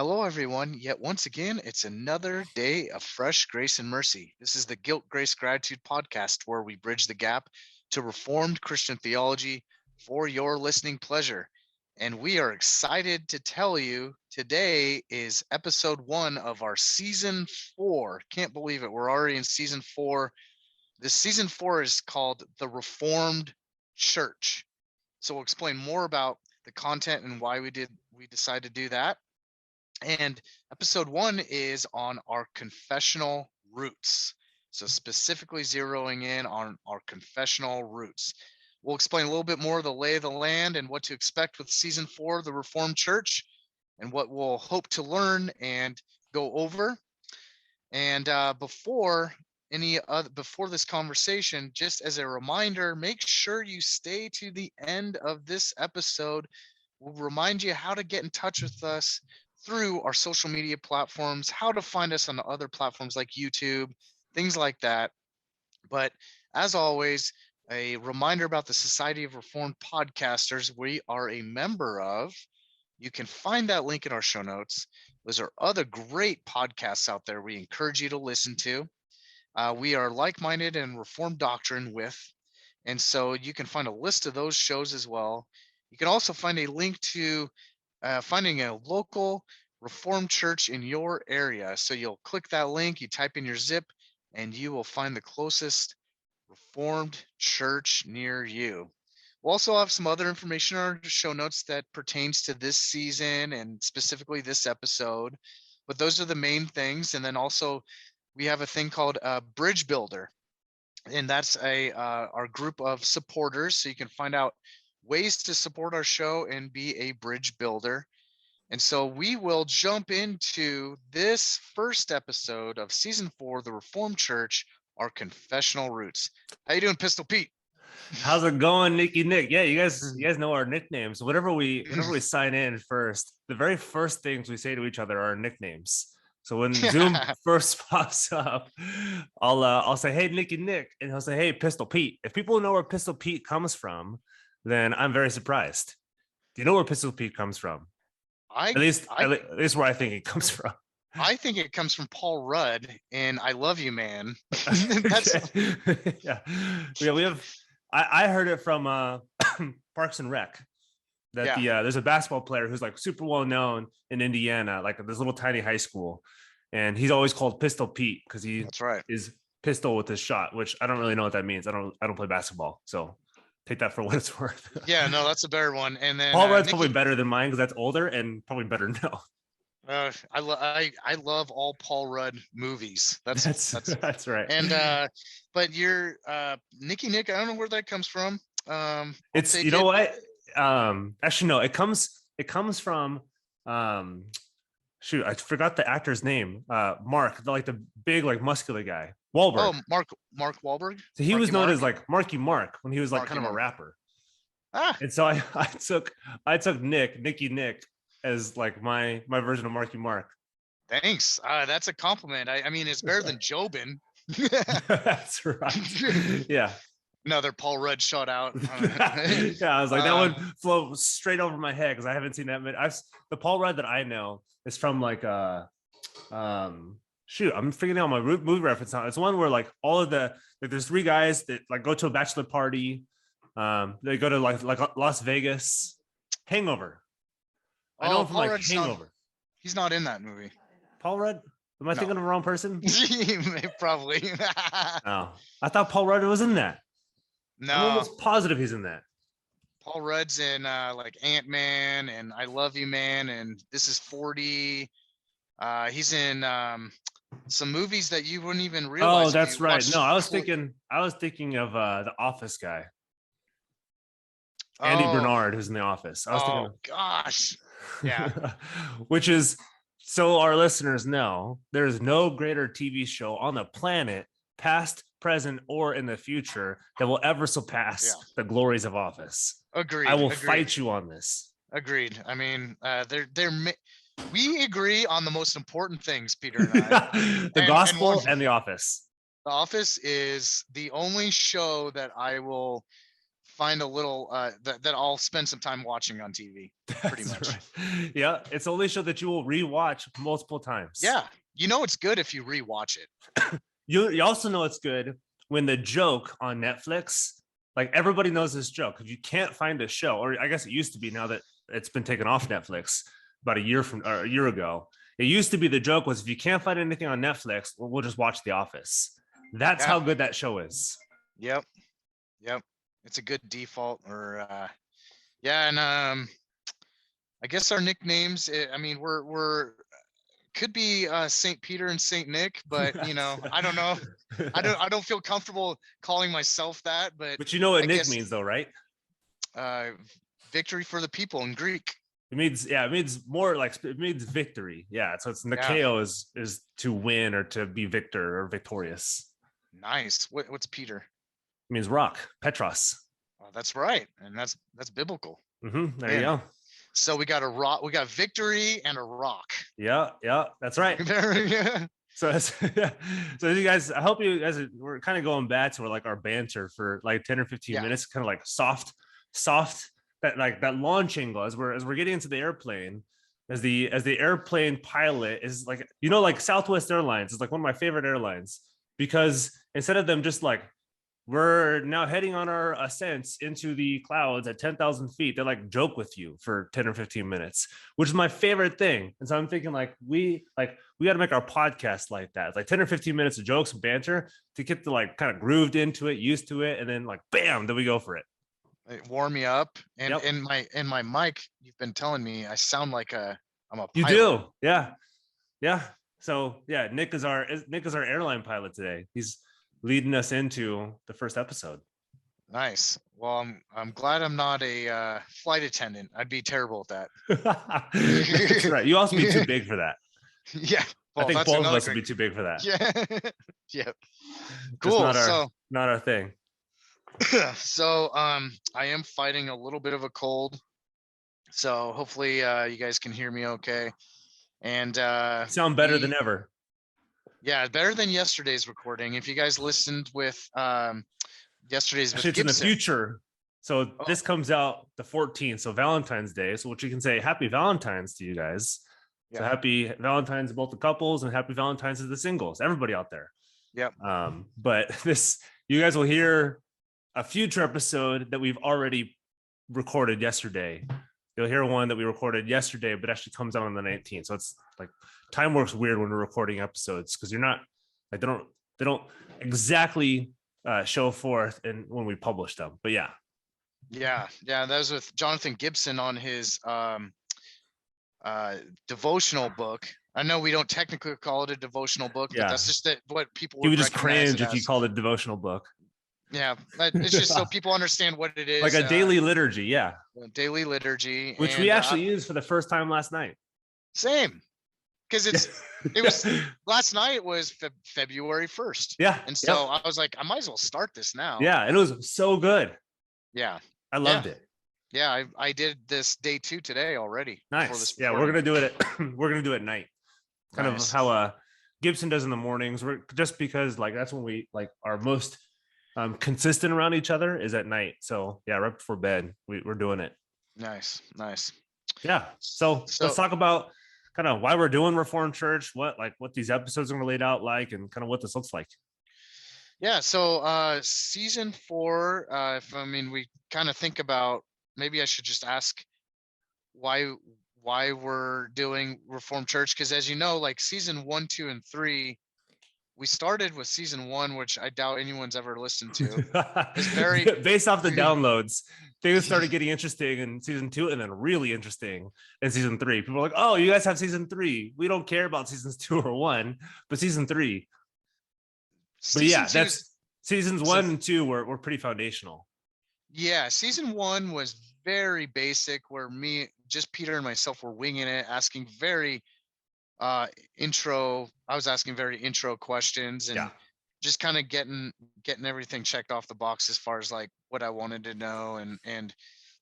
Hello, everyone. Yet once again, it's another day of fresh grace and mercy. This is the Guilt, Grace, Gratitude podcast, where we bridge the gap to Reformed Christian theology for your listening pleasure. And we are excited to tell you today is episode 1 of our season 4. Can't believe it. We're already in season 4. This season 4 is called The Reformed Church. So we'll explain more about the content and why we decided to do that. And episode 1 is on our confessional roots. So specifically zeroing in on our confessional roots. We'll explain a little bit more of the lay of the land and what to expect with season 4 of the Reformed Church and what we'll hope to learn and go over. And before this conversation, just as a reminder, make sure you stay to the end of this episode. We'll remind you how to get in touch with us through our social media platforms, how to find us on other platforms like YouTube, things like that. But as always, a reminder about the Society of Reformed Podcasters we are a member of. You can find that link in our show notes. Those are other great podcasts out there we encourage you to listen to. We are like-minded in Reformed doctrine with, and so you can find a list of those shows as well. You can also find a link to finding a local Reformed church in your area. So you'll click that link, you type in your zip, and you will find the closest Reformed church near you. We'll also have some other information in our show notes that pertains to this season and specifically this episode. But those are the main things. And then also we have a thing called Bridge Builder. And that's our group of supporters. So you can find out ways to support our show and be a bridge builder. And so we will jump into this first episode of season 4 of the Reformed Church, our confessional roots. How you doing, Pistol Pete? How's it going, Nicky Nick? Yeah, you guys know our nicknames. Whenever we sign in first, the very first things we say to each other are nicknames. So when Zoom first pops up, I'll say, "Hey, Nicky Nick," and he'll say, "Hey, Pistol Pete." If people know where Pistol Pete comes from, then I'm very surprised. Do you know where Pistol Pete comes from? At least where I think it comes from. I think it comes from Paul Rudd and "I Love You, Man." Yeah, we have. I heard it from Parks and Rec. That there's a basketball player who's like super well known in Indiana, like this little tiny high school, and he's always called Pistol Pete because he is pistol with his shot, which I don't really know what that means. I don't play basketball, so take that for what it's worth. Yeah, no, that's a better one. And then Paul Rudd's probably better than mine because that's older and probably better known. I love all Paul Rudd movies. That's right. And but you're Nicky Nick, I don't know where that comes from. It's know what? Actually no, it comes from shoot, I forgot the actor's name. Mark, the big muscular guy. Wahlberg. Oh, Mark Wahlberg. So he was known as Marky Mark when he was kind of a rapper. And so I took Nicky Nick as my version of Marky Mark. Thanks. That's a compliment. I mean, it's better than Jobin. That's right. Yeah. Another Paul Rudd shout out. Yeah, I was like, that one flew straight over my head because I haven't seen that many. The Paul Rudd that I know is from shoot, I'm figuring out my movie reference now. It's one where all of there's 3 guys that go to a bachelor party. They go to like Las Vegas. Hangover. I know him from Hangover. He's not in that movie. Paul Rudd? Am I thinking of the wrong person? Probably. Oh, I thought Paul Rudd was in that. No, I'm almost positive he's in that. Paul Rudd's in Ant-Man and "I Love You, Man" and "This Is 40." He's in some movies that you wouldn't even realize. Oh, that's right. No, I was thinking of the Office guy. Andy Bernard, who's in The Office. I was thinking gosh. Yeah. Which is, so our listeners know, there is no greater TV show on the planet, past, present, or in the future, that will ever surpass the glories of Office. Agreed. I will fight you on this. Agreed. I mean, we agree on the most important things, Peter and I. The gospel and The Office. The Office is the only show that I will find a little that I'll spend some time watching on TV. Pretty much. Right. Yeah, it's the only show that you will rewatch multiple times. Yeah, it's good if you rewatch it. You also know it's good when the joke on Netflix, like everybody knows this joke. If you can't find a show, or I guess it used to be, now that it's been taken off Netflix about a year ago. It used to be the joke was, if you can't find anything on Netflix, we'll just watch The Office. That's how good that show is. Yep. It's a good default. Or and I guess our nicknames. We're could be Saint Peter and Saint Nick, but I don't know. I don't feel comfortable calling myself that. But you know what Nick means, though, right? Victory for the people in Greek. It means more like, it means victory. Yeah, so it's Nikeo is to win, or to be victor or victorious. Nice. What's Peter? It means rock, Petros. Oh, that's right, and that's biblical. There you go. So we got a rock, we got victory and a rock. Yeah, that's right. So as you guys, I hope you guys, we're kind of going back to like our banter for like 10 or 15 minutes, kind of like soft, that launch angle as we're getting into the airplane, as the airplane pilot is like, like Southwest Airlines is like one of my favorite airlines, because instead of them just like, we're now heading on our ascents into the clouds at 10,000 feet, they like joke with you for 10 or 15 minutes, which is my favorite thing. And so I'm thinking like, we got to make our podcast like that. It's like 10 or 15 minutes of jokes and banter to get the like kind of grooved into it, used to it, and then like bam, then we go for it. Warm me up, and in my mic, you've been telling me I sound like I'm a pilot. You do. Yeah. So yeah, Nick is our airline pilot today. He's leading us into the first episode. Nice. Well, I'm glad I'm not a flight attendant. I'd be terrible at that. That's right. You also be too big for that. Yeah. Well, I think both of us would be too big for that. Yeah. Cool. Not our thing. So I am fighting a little bit of a cold, so hopefully you guys can hear me okay. And sound better than ever. Yeah, better than yesterday's recording. If you guys listened with yesterday's, actually, it's in the future. So this comes out the 14th, so Valentine's Day. So what you can say, happy Valentine's to you guys. Yeah. So happy Valentine's to both the couples, and happy Valentine's to the singles, everybody out there. Yep. But you guys will hear a future episode that we've already recorded yesterday. You'll hear one that we recorded yesterday, but actually comes out on the 19th. So it's like, time works weird when we're recording episodes, because you're not like, they don't exactly show forth and when we publish them. But yeah. That was with Jonathan Gibson on his devotional book. I know we don't technically call it a devotional book, but that's just what people would. You would just cringe if you called it a devotional book. Yeah, it's just so people understand what it is. Like a daily liturgy, yeah. Daily liturgy, which we actually used for the first time last night. Same, because it was last night was February 1st. Yeah, and so I was like, I might as well start this now. Yeah, and it was so good. Yeah, I loved it. Yeah, I did this day 2 today already. Nice. Yeah, we're gonna do it at night. Kind of how Gibson does in the mornings. We're just because like that's when we like are most consistent around each other is at night. So yeah, right before bed we're doing it. Nice. Yeah. So let's talk about kind of why we're doing Reformed Church, what these episodes are going to laid out like, and kind of what this looks like. Yeah. So season 4, we kind of think about, maybe I should just ask why we're doing Reformed Church, because as you know, like season 1, 2, and 3, we started with season 1, which I doubt anyone's ever listened to. It's very based off the downloads. Things started getting interesting in season 2, and then really interesting in season 3. People are like, "Oh, you guys have season 3. We don't care about seasons 2 or 1, but season 3." But yeah, that's seasons 1 and 2 were pretty foundational. Yeah, season 1 was very basic, where Peter and myself were winging it, asking very I was asking very intro questions, and just kind of getting everything checked off the box as far as like what I wanted to know, and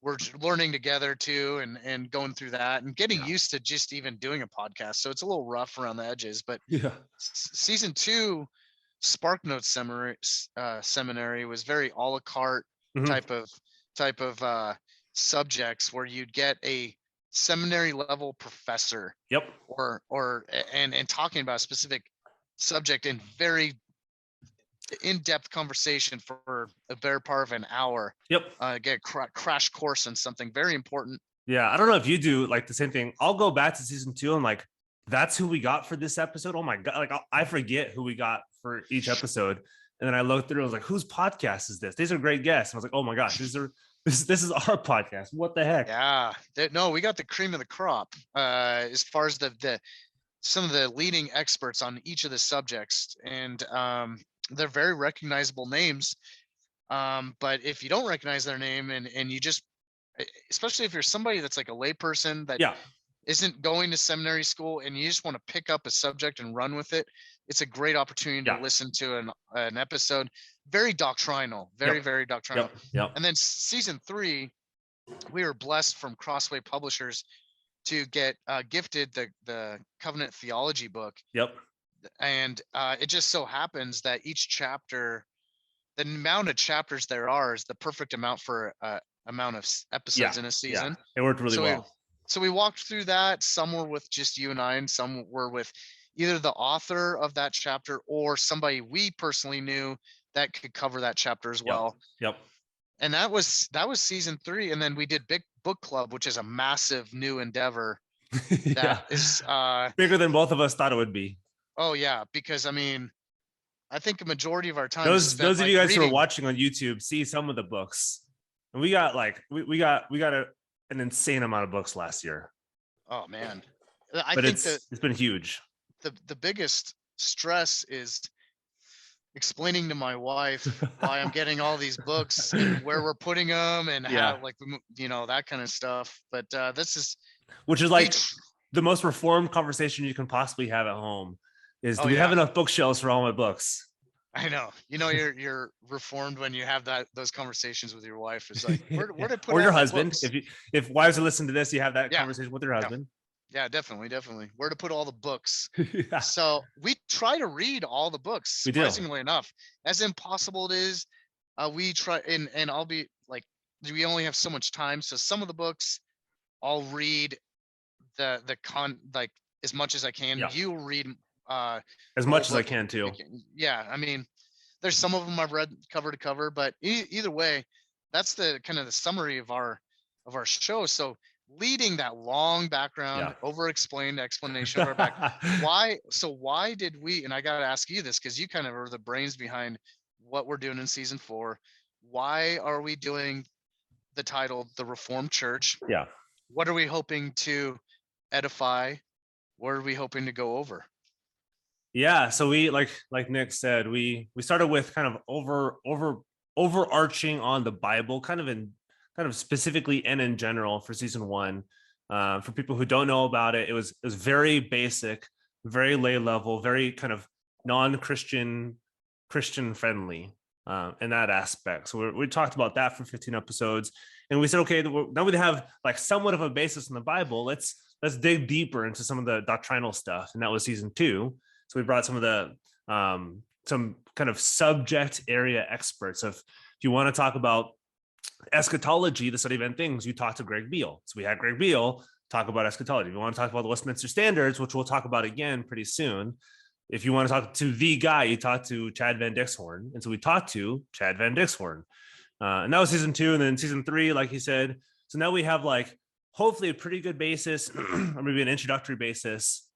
we're learning together too, and going through that and getting used to just even doing a podcast. So it's a little rough around the edges, but season 2 Spark Notes seminary was very a la carte type type of subjects where you'd get a seminary level professor Yep. and talking about a specific subject in very in-depth conversation for a better part of an hour. Yep. Get crash course on something very important. Yeah, I don't know if you do like the same thing. I'll go back to season 2 and like, that's who we got for this episode. Oh my God. Like I forget who we got for each episode. And then I looked through, I was like, whose podcast is this? These are great guests. And I was like, oh my gosh, this is our podcast. What the heck? Yeah. No, we got the cream of the crop as far as the some of the leading experts on each of the subjects. And they're very recognizable names. But if you don't recognize their name and you just, especially if you're somebody that's like a layperson that isn't going to seminary school and you just want to pick up a subject and run with it, it's a great opportunity to listen to an episode. Very doctrinal, very doctrinal. Yep. And then season 3, we were blessed from Crossway Publishers to get gifted the Covenant Theology book. Yep. And it just so happens that each chapter, the amount of chapters there are, is the perfect amount for amount of episodes in a season. It worked really well. So we walked through that. Some were with just you and I, and some were with either the author of that chapter or somebody we personally knew that could cover that chapter as well. Yep. And that was season 3. And then we did Big Book Club, which is a massive new endeavor that is bigger than both of us thought it would be. Oh yeah, because I mean, I think a majority of our time. Those of you guys who are watching on YouTube see some of the books, and we got like we got an insane amount of books last year. Oh man, it's been huge. The biggest stress is explaining to my wife why I'm getting all these books and where we're putting them and how, like, that kind of stuff. But which is like the most reformed conversation you can possibly have at home is, do we have enough bookshelves for all my books? I know. You're reformed when you have those conversations with your wife. It's like, where to put or your husband. If wives are listening to this, you have that conversation with your husband. Yeah, definitely. Where to put all the books. So we try to read all the books, surprisingly enough. As impossible it is, we try, and I'll be like, we only have so much time. So some of the books I'll read like as much as I can. Yeah. You read as much as I can too. Yeah, I mean, there's some of them I've read cover to cover, but either way, that's the kind of the summary of our show. So leading that long background, over-explained explanation of our background. Why did we? And I got to ask you this because you kind of are the brains behind what we're doing in season 4. Why are we doing the title "The Reformed Church"? Yeah. What are we hoping to edify? What are we hoping to go over? Yeah, so we like Nick said, we started with kind of overarching on the Bible, kind of specifically and in general for season 1. For people who don't know about it, it was very basic, very lay level, very kind of non-Christian, Christian friendly in that aspect. So we talked about that for 15 episodes, and we said, okay, now we have like somewhat of a basis in the Bible. Let's dig deeper into some of the doctrinal stuff, and that was season 2. So we brought some of the some kind of subject area experts. If you want to talk about eschatology, the study of end things, you talk to Greg Beale. So we had Greg Beale talk about eschatology. If you want to talk about the Westminster Standards, which we'll talk about again pretty soon. If you want to talk to the guy, you talk to Chad Van Dixhoorn. And so we talked to Chad Van Dixhoorn. And that was season 2. And then season 3, like he said. So now we have like hopefully a pretty good basis or maybe an introductory basis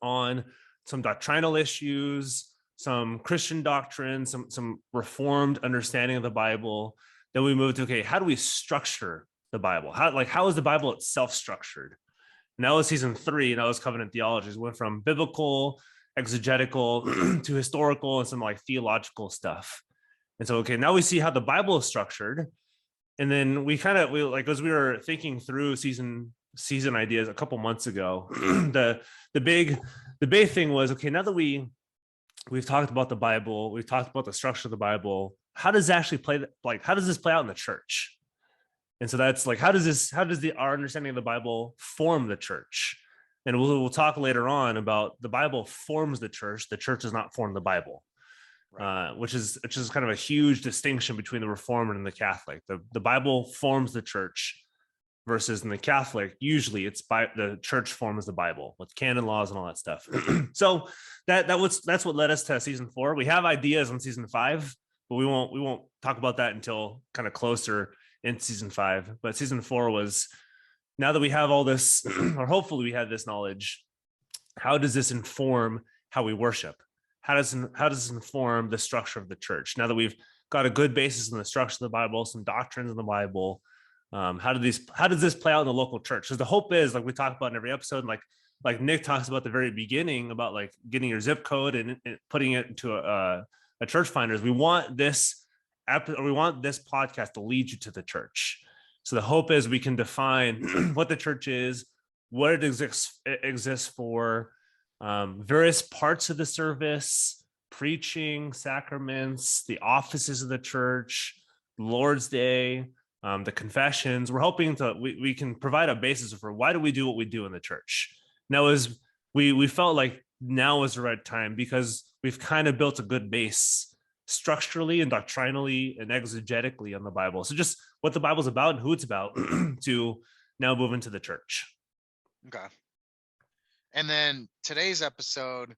on some doctrinal issues, some Christian doctrine, some reformed understanding of the Bible. Then we moved to, okay, how do we structure the Bible? How is the Bible itself structured? And that was season 3, and that was covenant theology. We went from biblical, exegetical to historical and some like theological stuff. And so, okay, now we see how the Bible is structured. And then we as we were thinking through season ideas a couple months ago, the big thing was, okay, now that we've talked about the Bible, we've talked about the structure of the Bible, how does this play out in the church? And so that's like, how does our understanding of the Bible form the church? And we'll talk later on about the Bible forms the church does not form the Bible. Right. which is kind of a huge distinction between the Reformed and the Catholic. The Bible forms the church, versus in the Catholic, usually it's by the church forms the Bible with canon laws and all that stuff. So that's what led us to season 4. We have ideas on season 5, but we won't talk about that until kind of closer in season 5. But season 4 was, now that we have all this, or hopefully we have this knowledge, how does this inform how we worship? How does this inform the structure of the church? Now that we've got a good basis in the structure of the Bible, some doctrines in the Bible, how does this play out in the local church? Because the hope is, like we talk about in every episode, like Nick talks about at the very beginning about like getting your zip code and putting it into a church finders. We want this podcast to lead you to the church. So the hope is we can define what the church is, what it exists for, various parts of the service, preaching, sacraments, the offices of the church, Lord's Day, the confessions. We're hoping we can provide a basis for why do we do what we do in the church. Now, we felt like now is the right time because we've kind of built a good base structurally and doctrinally and exegetically on the Bible. So just what the Bible's about and who it's about to now move into the church. Okay. And then today's episode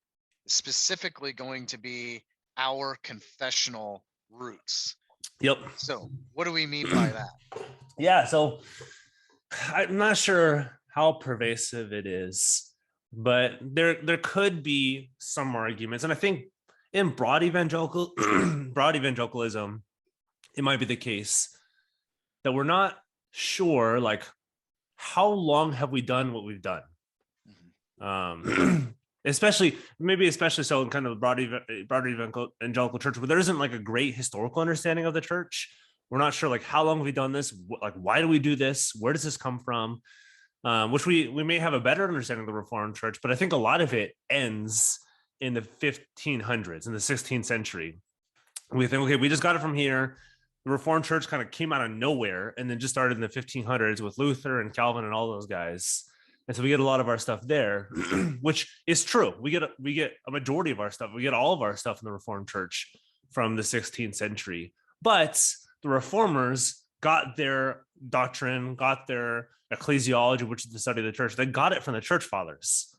is specifically going to be our confessional roots. Yep. So what do we mean by that? Yeah. So I'm not sure how pervasive it is, but there could be some arguments. And I think in broad evangelicalism, it might be the case that we're not sure, like, how long have we done what we've done? Especially so in kind of broader evangelical church, where there isn't like a great historical understanding of the church. We're not sure, like, how long have we done this? Like, why do we do this? Where does this come from? Which we may have a better understanding of the Reformed Church, but I think a lot of it ends in the 1500s, in the 16th century. We think, okay, we just got it from here. The Reformed Church kind of came out of nowhere and then just started in the 1500s with Luther and Calvin and all those guys. And so we get a lot of our stuff there, which is true. We get a majority of our stuff. We get all of our stuff in the Reformed Church from the 16th century. But the Reformers got their doctrine, got their ecclesiology, which is the study of the church. They got it from the church fathers.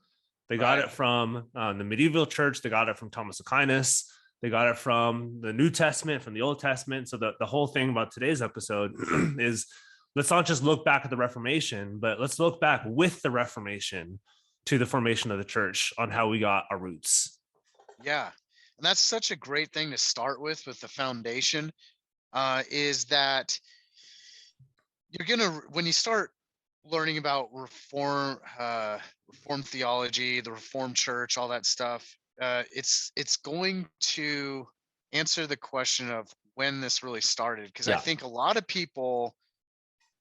They got it from the medieval church. They got it from Thomas Aquinas. They got it from the New Testament, from the Old Testament. So the whole thing about today's episode is, let's not just look back at the Reformation, but let's look back with the Reformation to the formation of the church on how we got our roots. Yeah. And that's such a great thing to start with the foundation, is that when you start learning about Reformed theology, the Reformed Church, all that stuff, it's going to answer the question of when this really started. Because I think a lot of people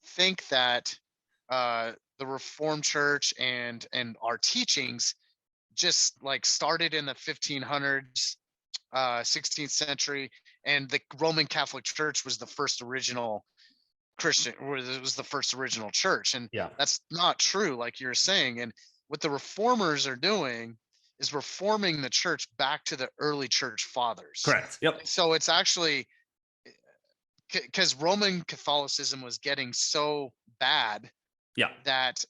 think that the Reformed Church and our teachings just like started in the 1500s, 16th century, and the Roman Catholic Church was the first original Christian, or it was the first original church. And that's not true, like you're saying. And what the reformers are doing is reforming the church back to the early church fathers. Correct. Yep. So it's actually because Roman Catholicism was getting so bad, that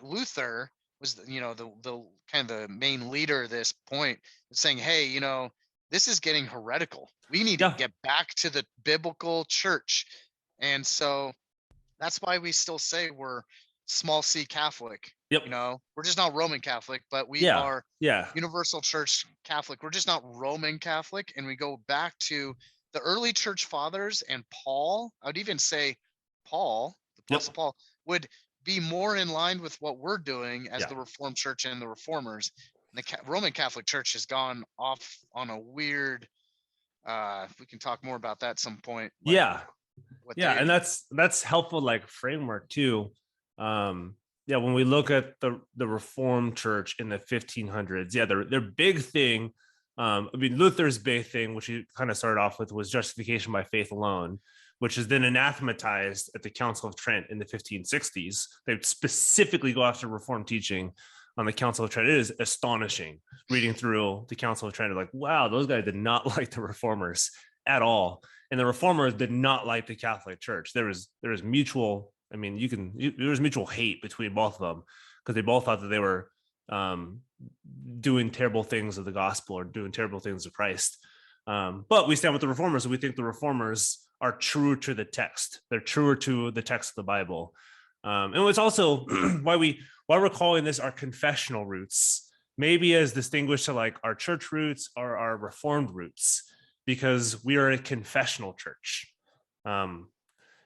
Luther was, the kind of the main leader at this point, saying, hey, this is getting heretical. We need to get back to the biblical church. And so that's why we still say we're small c Catholic. Yep. We're just not Roman Catholic, but we are Universal Church Catholic. We're just not Roman Catholic. And we go back to the early church fathers, and Paul. I would even say Paul, the Apostle Paul, would be more in line with what we're doing as the Reformed Church and the Reformers. And the Roman Catholic Church has gone off on a weird, we can talk more about that at some point. And that's helpful, like, framework too. When we look at the Reformed Church in the 1500s, their big thing, Luther's big thing, which he kind of started off with, was justification by faith alone, which is then anathematized at the Council of Trent in the 1560s. They specifically go after Reformed teaching on the Council of Trent. It is astonishing reading through the Council of Trent. Like, wow, those guys did not like the Reformers at all, and the Reformers did not like the Catholic Church. There was mutual. I mean, there was mutual hate between both of them because they both thought that they were doing terrible things of the gospel or doing terrible things of Christ. But we stand with the Reformers, and we think the Reformers are truer to the text. They're truer to the text of the Bible. And it's also why we're calling this our confessional roots, maybe as distinguished to like our church roots or our Reformed roots, because we are a confessional church.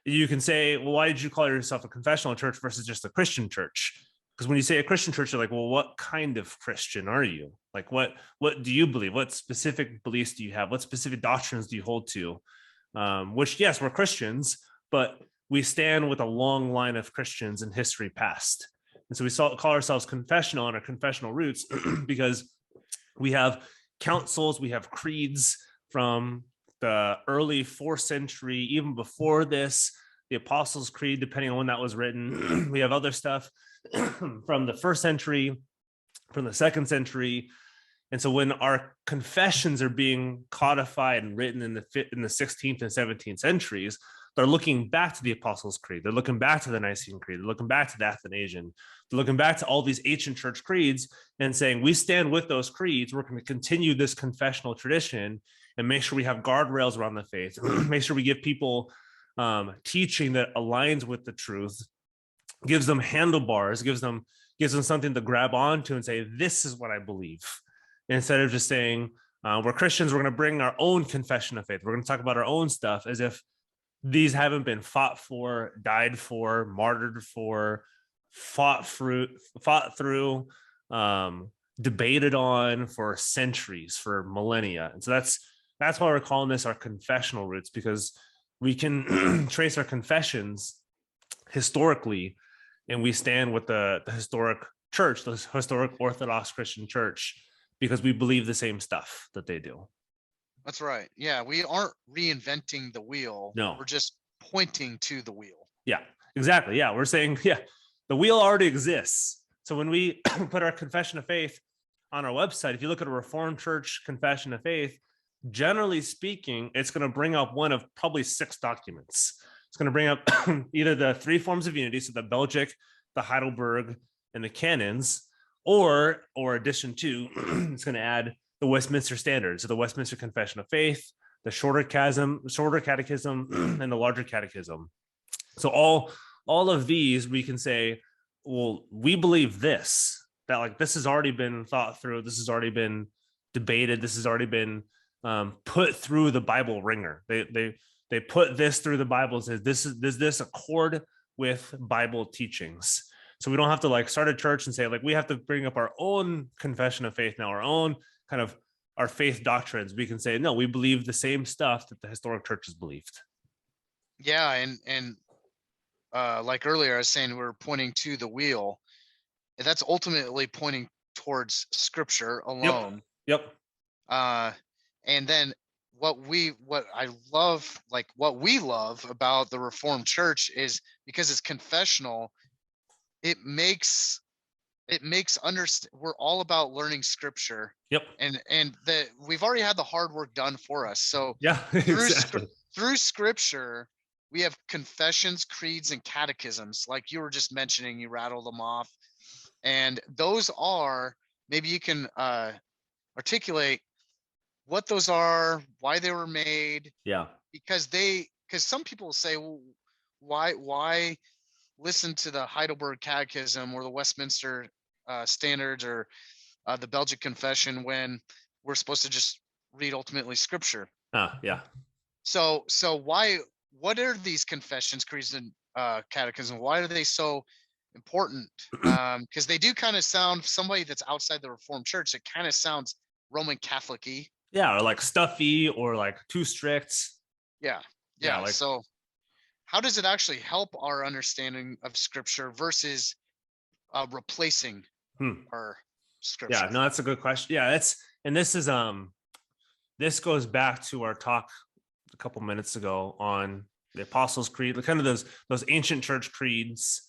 You can say, well, why did you call yourself a confessional church versus just a Christian church? Because when you say a Christian church, you're like, well, what kind of Christian are you? Like, what do you believe? What specific beliefs do you have? What specific doctrines do you hold to? Which, yes, we're Christians, but we stand with a long line of Christians in history past. And so we call ourselves confessional and our confessional roots because we have councils, we have creeds from the early 4th century, even before this, the Apostles' Creed, depending on when that was written. We have other stuff from the 1st century, from the 2nd century. And so when our confessions are being codified and written in the 16th and 17th centuries, they're looking back to the Apostles' Creed. They're looking back to the Nicene Creed. They're looking back to the Athanasian. They're looking back to all these ancient church creeds and saying, we stand with those creeds. We're going to continue this confessional tradition and make sure we have guardrails around the faith. Make sure we give people teaching that aligns with the truth, gives them handlebars, gives them something to grab onto and say, this is what I believe. Instead of just saying, we're Christians, we're going to bring our own confession of faith. We're going to talk about our own stuff as if these haven't been fought for, died for, martyred for, fought through, debated on for centuries, for millennia. And so that's why we're calling this our confessional roots, because we can trace our confessions historically, and we stand with the historic church, the historic Orthodox Christian church, because we believe the same stuff that they do. That's right. Yeah, we aren't reinventing the wheel. No. We're just pointing to the wheel. Yeah, exactly. Yeah, we're saying, the wheel already exists. So when we put our confession of faith on our website, if you look at a Reformed Church confession of faith, generally speaking, it's going to bring up one of probably 6 documents. It's going to bring up either the 3 forms of unity, so the Belgic, the Heidelberg, and the canons, or addition to, it's going to add the Westminster Standards, so the Westminster Confession of Faith, the shorter catechism, and the larger catechism. So all of these, we can say, well, we believe this, that like this has already been thought through, this has already been debated, this has already been put through the Bible ringer. They put this through the Bible and says, does this accord with Bible teachings? So we don't have to like start a church and say like we have to bring up our own confession of faith now, our own kind of our faith doctrines. We can say, no, we believe the same stuff that the historic church has believed. Yeah, and like earlier I was saying, we're pointing to the wheel. That's ultimately pointing towards Scripture alone. Yep. And then what we love about the Reformed Church is because it's confessional, it makes we're all about learning Scripture. Yep. And we've already had the hard work done for us. So yeah, exactly. through Scripture, we have confessions, creeds, and catechisms. Like you were just mentioning, you rattle them off. And those are, maybe you can articulate what those are, why they were made. Yeah. Because some people say, well, why listen to the Heidelberg Catechism or the Westminster Standards or the Belgian Confession when we're supposed to just read ultimately Scripture? Yeah. So what are these confessions, creeds, and catechism? Why are they so important? Because they do kind of sound, somebody that's outside the Reformed Church, it kind of sounds Roman Catholic-y. Yeah, or like stuffy, or like too strict. Yeah. Like, so how does it actually help our understanding of Scripture versus replacing our Scripture? Yeah, no, that's a good question. Yeah, this goes back to our talk a couple minutes ago on the Apostles' Creed, kind of those ancient church creeds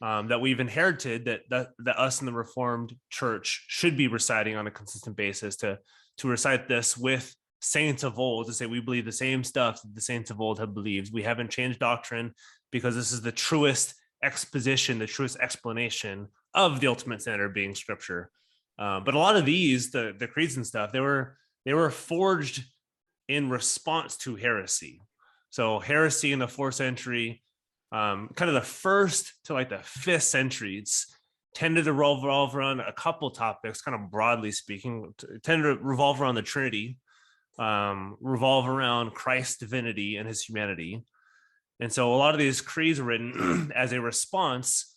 that we've inherited that us in the Reformed Church should be reciting on a consistent basis, to recite this with saints of old, to say we believe the same stuff that the saints of old have believed. We haven't changed doctrine, because this is the truest exposition, the truest explanation of the ultimate standard being Scripture. But a lot of these, the creeds and stuff, they were forged in response to heresy. So heresy in the 4th century, kind of the 1st to like the 5th centuries, tended to revolve around a couple topics, kind of broadly speaking, tended to revolve around the Trinity, revolve around Christ's divinity and his humanity. And so a lot of these creeds are written as a response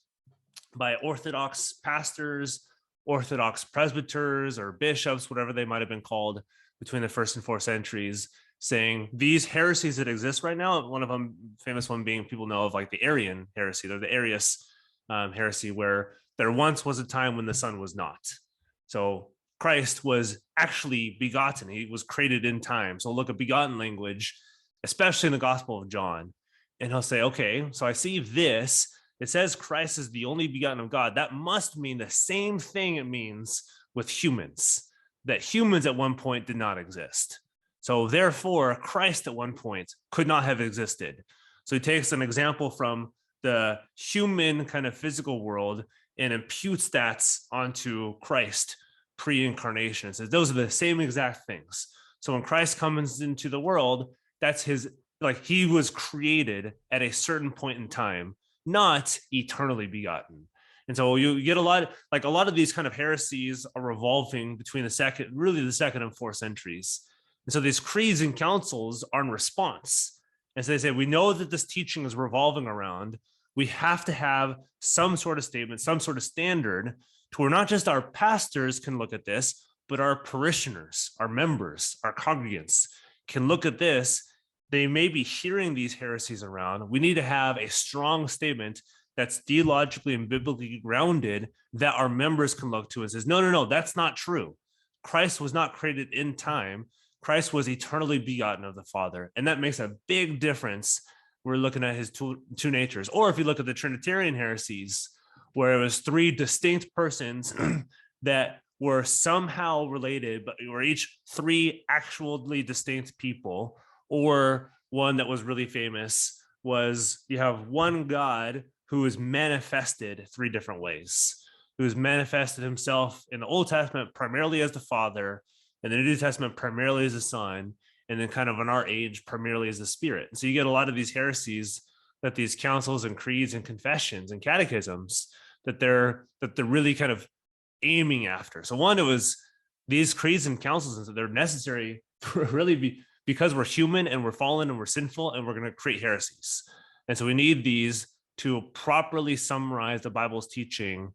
by Orthodox pastors, Orthodox presbyters, or bishops, whatever they might have been called between the 1st and 4th centuries, saying these heresies that exist right now, one of them, famous one being, people know of, like the Arian heresy, they're the Arius heresy, where there once was a time when the Son was not. So Christ was actually begotten. He was created in time. So look at begotten language, especially in the Gospel of John. And he'll say, okay, so I see this. It says Christ is the only begotten of God. That must mean the same thing it means with humans, that humans at one point did not exist. So therefore, Christ at one point could not have existed. So he takes an example from the human kind of physical world and imputes that onto Christ pre-incarnation. It says those are the same exact things. So when Christ comes into the world, that's his, like, he was created at a certain point in time, not eternally begotten. And so you get a lot of these kind of heresies are revolving between the 2nd and 4th centuries. And so these creeds and councils are in response. And so they say, we know that this teaching is revolving around, we have to have some sort of statement, some sort of standard, to where not just our pastors can look at this, but our parishioners, our members, our congregants can look at this. They may be hearing these heresies around. We need to have a strong statement that's theologically and biblically grounded, that our members can look to and says, no, that's not true. Christ was not created in time. Christ was eternally begotten of the Father. And that makes a big difference. We're looking at his two natures. Or if you look at the Trinitarian heresies, where it was 3 distinct persons that were somehow related, but were each 3 actually distinct people. Or one that was really famous was, you have one God who is manifested 3 different ways, who has manifested himself in the Old Testament primarily as the Father, and the New Testament primarily as the Son, and then kind of in our age primarily as the Spirit. And so you get a lot of these heresies that these councils and creeds and confessions and catechisms that they're really kind of aiming after. So one, it was these creeds and councils, and so they're necessary to really be, because we're human and we're fallen and we're sinful and we're going to create heresies. And so we need these to properly summarize the Bible's teaching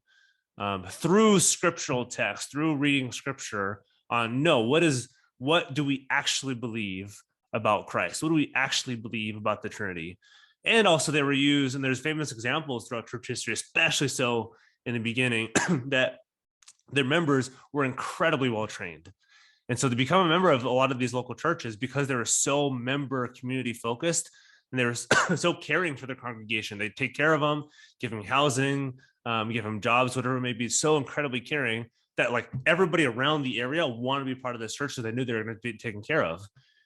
through scriptural text, through reading scripture, on what do we actually believe about Christ? What do we actually believe about the Trinity? And also they were used, and there's famous examples throughout church history, especially so in the beginning, that their members were incredibly well trained. And so to become a member of a lot of these local churches, because they were so member community focused, and they were so caring for their congregation, they take care of them, give them housing, give them jobs, whatever it may be, so incredibly caring that like everybody around the area wanted to be part of this church, so they knew they were going to be taken care of.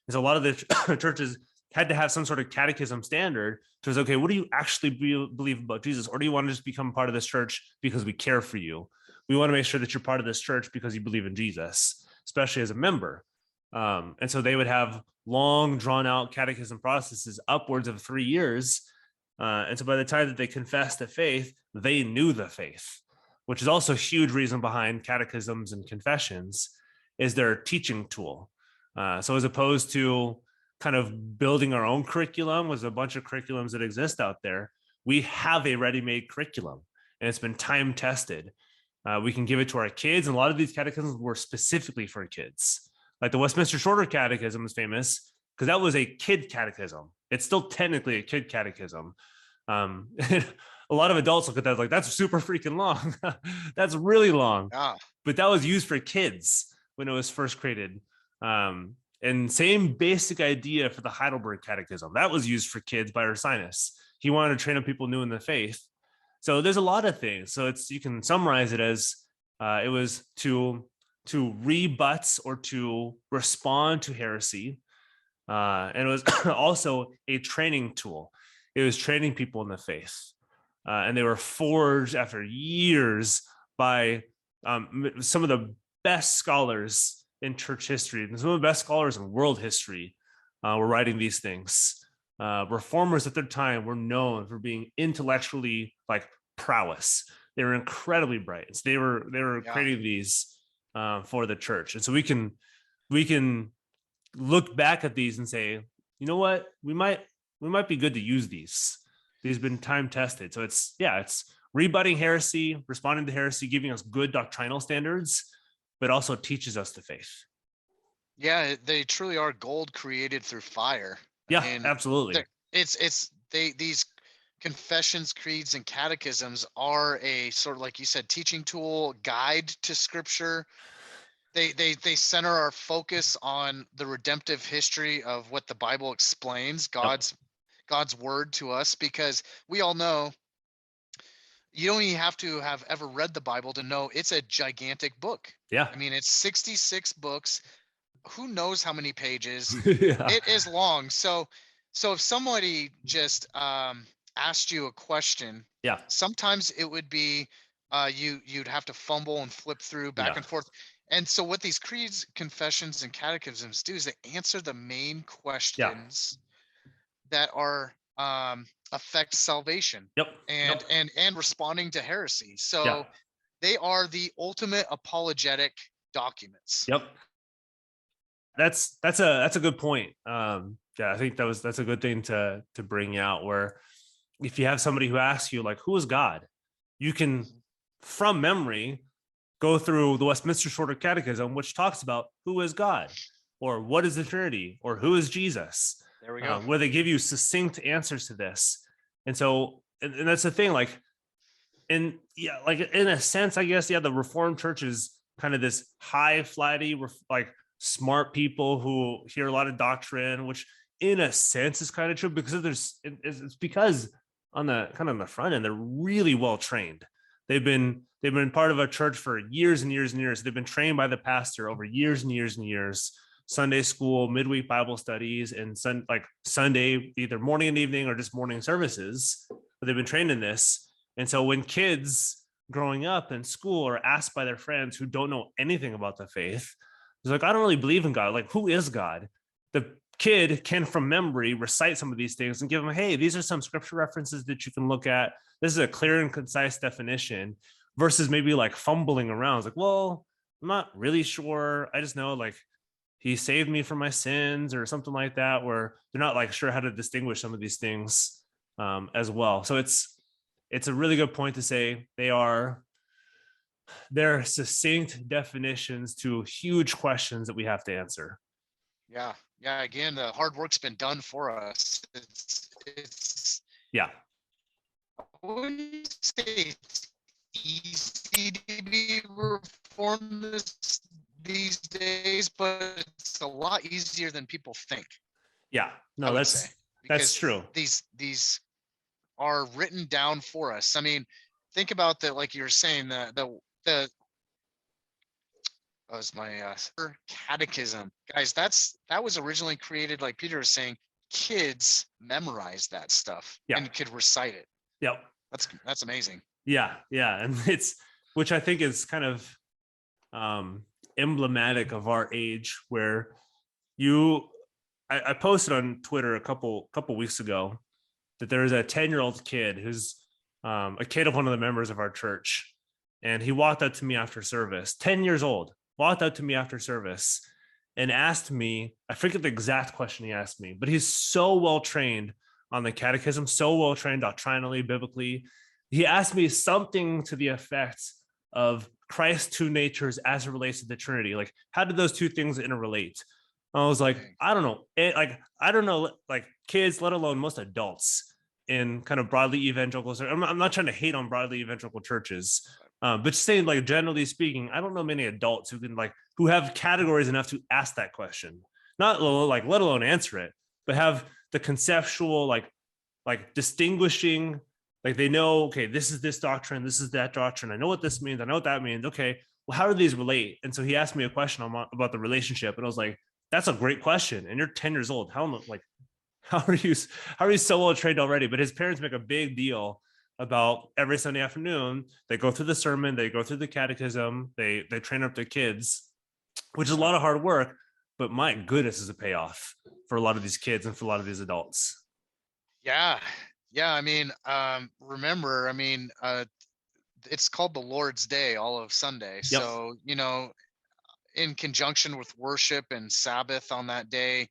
And so a lot of the churches had to have some sort of catechism standard to say, okay, what do you actually believe about Jesus? Or do you want to just become part of this church because we care for you? We want to make sure that you're part of this church because you believe in Jesus, especially as a member. And so they would have long drawn out catechism processes upwards of 3 years. And so by the time that they confessed the faith, they knew the faith, which is also a huge reason behind catechisms and confessions, is their teaching tool. So as opposed to kind of building our own curriculum, with a bunch of curriculums that exist out there, we have a ready-made curriculum, and it's been time tested. We can give it to our kids, and a lot of these catechisms were specifically for kids. Like the Westminster Shorter Catechism is famous because that was a kid catechism. It's still technically a kid catechism. A lot of adults look at that like, that's super freaking long. That's really long. But that was used for kids when it was first created. And same basic idea for the Heidelberg Catechism. That was used for kids by Ursinus. He wanted to train up people new in the faith. So there's a lot of things. So you can summarize it as it was to rebut or to respond to heresy. And it was also a training tool. It was training people in the faith. And they were forged after years by some of the best scholars in church history, and some of the best scholars in world history were writing these things. Reformers at their time were known for being intellectually like prowess. They were incredibly bright. So they were creating these for the church, and so we can look back at these and say, you know what, we might be good to use these. These have been time tested. So it's rebutting heresy, responding to heresy, giving us good doctrinal standards, but also teaches us the faith. Yeah, they truly are gold created through fire. Yeah, absolutely. These confessions, creeds, and catechisms are a sort of, like you said, teaching tool, guide to scripture. They center our focus on the redemptive history of what the Bible explains, God's word to us, because we all know you don't even have to have ever read the Bible to know it's a gigantic book. Yeah. I mean, it's 66 books. Who knows how many pages? Yeah. It is long. So if somebody just asked you a question, sometimes it would be you'd have to fumble and flip through back and forth. And so what these creeds, confessions, and catechisms do is they answer the main questions that are affect salvation and responding to heresy. So they are the ultimate apologetic documents. Yep. That's a good point. I think that's a good thing to bring out, where if you have somebody who asks you like, who is God, you can from memory go through the Westminster Shorter Catechism, which talks about who is God, or what is the Trinity, or who is Jesus. There we go. Where they give you succinct answers to this. And so, and that's the thing, like in a sense, I guess, the Reformed Church is kind of this high flighty, like smart people who hear a lot of doctrine, which in a sense is kind of true, because it's because on the front end, they're really well trained. They've been part of a church for years and years and years. They've been trained by the pastor over years and years and years. Sunday school, midweek Bible studies, and Sunday, either morning and evening or just morning services. But they've been trained in this. And so when kids growing up in school are asked by their friends who don't know anything about the faith, it's like, I don't really believe in God. Like, who is God? The kid can, from memory, recite some of these things and give them, hey, these are some scripture references that you can look at. This is a clear and concise definition, versus maybe like fumbling around. It's like, well, I'm not really sure. I just know like he saved me from my sins or something like that, where they're not like sure how to distinguish some of these things as well. So it's a really good point to say they're succinct definitions to huge questions that we have to answer. Yeah. Again, the hard work's been done for us. It's I wouldn't say it's easy to be reformed these days, but it's a lot easier than people think. Yeah, no, that's true. These are written down for us. I mean, think about that, like you were saying, the was my catechism, guys. That was originally created, like Peter was saying, kids memorize that stuff and could recite it. Yep, that's amazing. Yeah, and it's, which I think is kind of emblematic of our age, where I posted on Twitter a couple weeks ago that there is a 10-year-old kid who's a kid of one of the members of our church, and he walked up to me after service, 10 years old, walked up to me after service and asked me, I forget the exact question he asked me, but he's so well trained on the catechism, so well trained doctrinally, biblically. He asked me something to the effect of Christ's two natures as it relates to the Trinity. Like, how did those two things interrelate? I was like, I don't know. I don't know, like kids, let alone most adults in kind of broadly evangelical. I'm not trying to hate on broadly evangelical churches, but just saying, like, generally speaking, I don't know many adults who have categories enough to ask that question, not like, let alone answer it, but have the conceptual, like distinguishing Like they know, okay, this is this doctrine, this is that doctrine. I know what this means. I know what that means. Okay, well, how do these relate? And so he asked me a question about the relationship, and I was like, that's a great question. And you're 10 years old. How are you so well trained already? But his parents make a big deal about every Sunday afternoon. They go through the sermon, they go through the catechism, they train up their kids, which is a lot of hard work. But my goodness, is a payoff for a lot of these kids and for a lot of these adults. Yeah. I mean, remember, it's called the Lord's Day all of Sunday. Yep. So, in conjunction with worship and Sabbath on that day,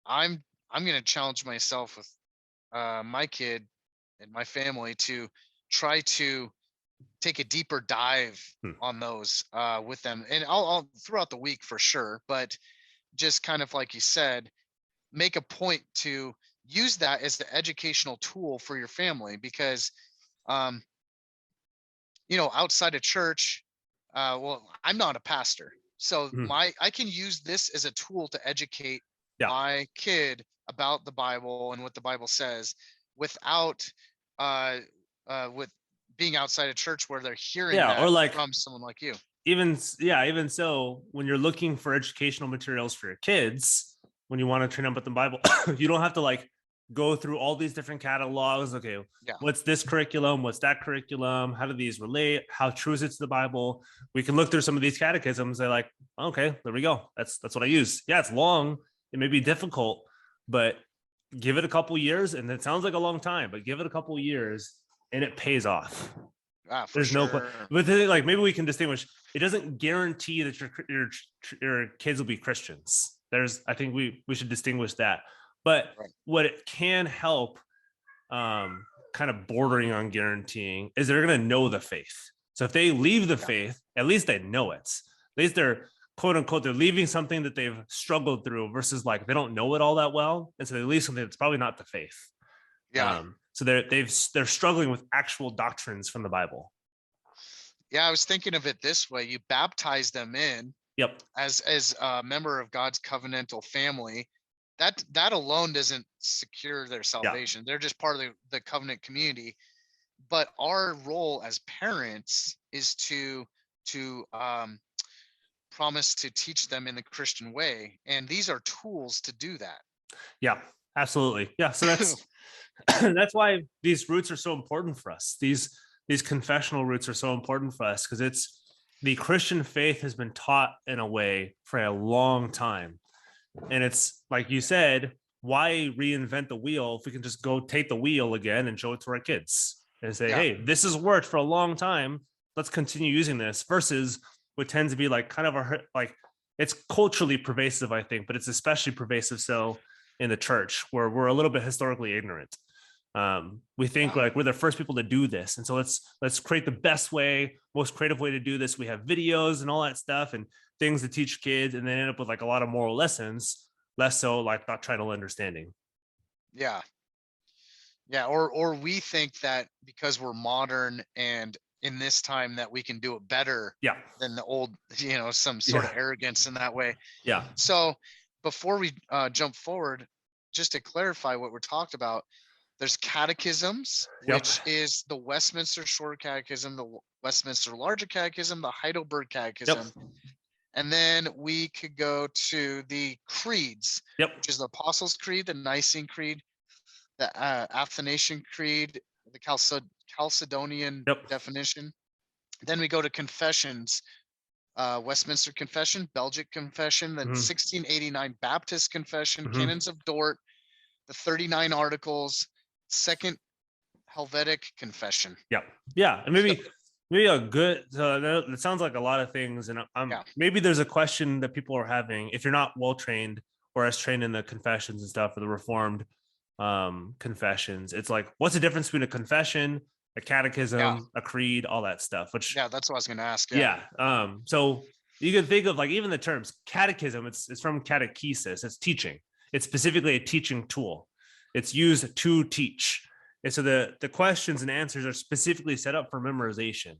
I'm going to challenge myself with my kid and my family to try to take a deeper dive on those with them, and I'll throughout the week for sure, but just kind of like you said, make a point to use that as the educational tool for your family, because outside of church, well, I'm not a pastor, so I can use this as a tool to educate my kid about the Bible and what the Bible says, without with being outside of church where they're hearing that or like from someone like you. Even so, when you're looking for educational materials for your kids, when you want to train them about the Bible, you don't have to like go through all these different catalogs. Okay, what's this curriculum? What's that curriculum? How do these relate? How true is it to the Bible? We can look through some of these catechisms. They're like, okay, there we go. That's what I use. Yeah, it's long. It may be difficult, but give it a couple years, and it sounds like a long time, but give it a couple years and it pays off. There's sure. But like maybe we can distinguish. It doesn't guarantee that your kids will be Christians. I think we should distinguish that. But what it can help, kind of bordering on guaranteeing, is they're going to know the faith. So if they leave the faith, at least they know it. At least they're quote unquote, they're leaving something that they've struggled through, versus like they don't know it all that well, and so they leave something that's probably not the faith. So they're struggling with actual doctrines from the Bible. Yeah, I was thinking of it this way: you baptize them in, as a member of God's covenantal family. That alone doesn't secure their salvation. They're just part of the covenant community. But our role as parents is to promise to teach them in the Christian way, and these are tools to do that. Yeah, absolutely. Yeah, so that's that's why these roots are so important for us. These confessional roots are so important for us, because it's the Christian faith has been taught in a way for a long time. And it's like you said, why reinvent the wheel if we can just go take the wheel again and show it to our kids and say, hey, this has worked for a long time. Let's continue using this, versus what tends to be like kind of like it's culturally pervasive, I think, but it's especially pervasive so in the church, where we're a little bit historically ignorant. We think like we're the first people to do this, and so let's create the best way, most creative way to do this. We have videos and all that stuff and things to teach kids, and then end up with like a lot of moral lessons, less so like doctrinal understanding. Or we think that because we're modern and in this time that we can do it better than the old, some sort of arrogance in that way. So before we jump forward, just to clarify what we're talking about, there's catechisms, which is the Westminster Short Catechism, the Westminster Larger Catechism, the Heidelberg Catechism. And then we could go to the creeds, which is the Apostles' Creed, the Nicene Creed, the Athanasian Creed, the Chalcedonian definition. Then we go to confessions, Westminster Confession, Belgian Confession, then 1689 Baptist Confession, Canons of Dort, the 39 Articles, Second Helvetic Confession. And maybe a good, so it sounds like a lot of things, and maybe there's a question that people are having if you're not well trained or as trained in the confessions and stuff, or the Reformed confessions. It's like, what's the difference between a confession, a catechism, a creed, all that stuff? Which that's what I was going to ask. So you can think of like even the terms catechism. It's from catechesis. It's teaching. It's specifically a teaching tool. It's used to teach. And so the questions and answers are specifically set up for memorization.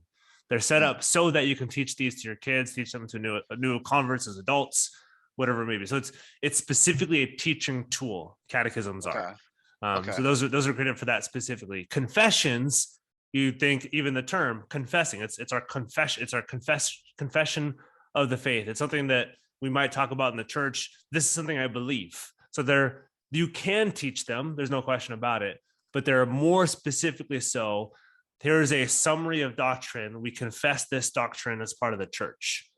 They're set up so that you can teach these to your kids, teach them to new converts as adults, whatever it may be. So it's specifically a teaching tool. Catechisms are. Okay. So those are created for that specifically. Confessions, you think even the term confessing, it's our confession, confession of the faith. It's something that we might talk about in the church. This is something I believe. So there, you can teach them. There's no question about it. But there are more specifically so. Here is a summary of doctrine. We confess this doctrine as part of the church.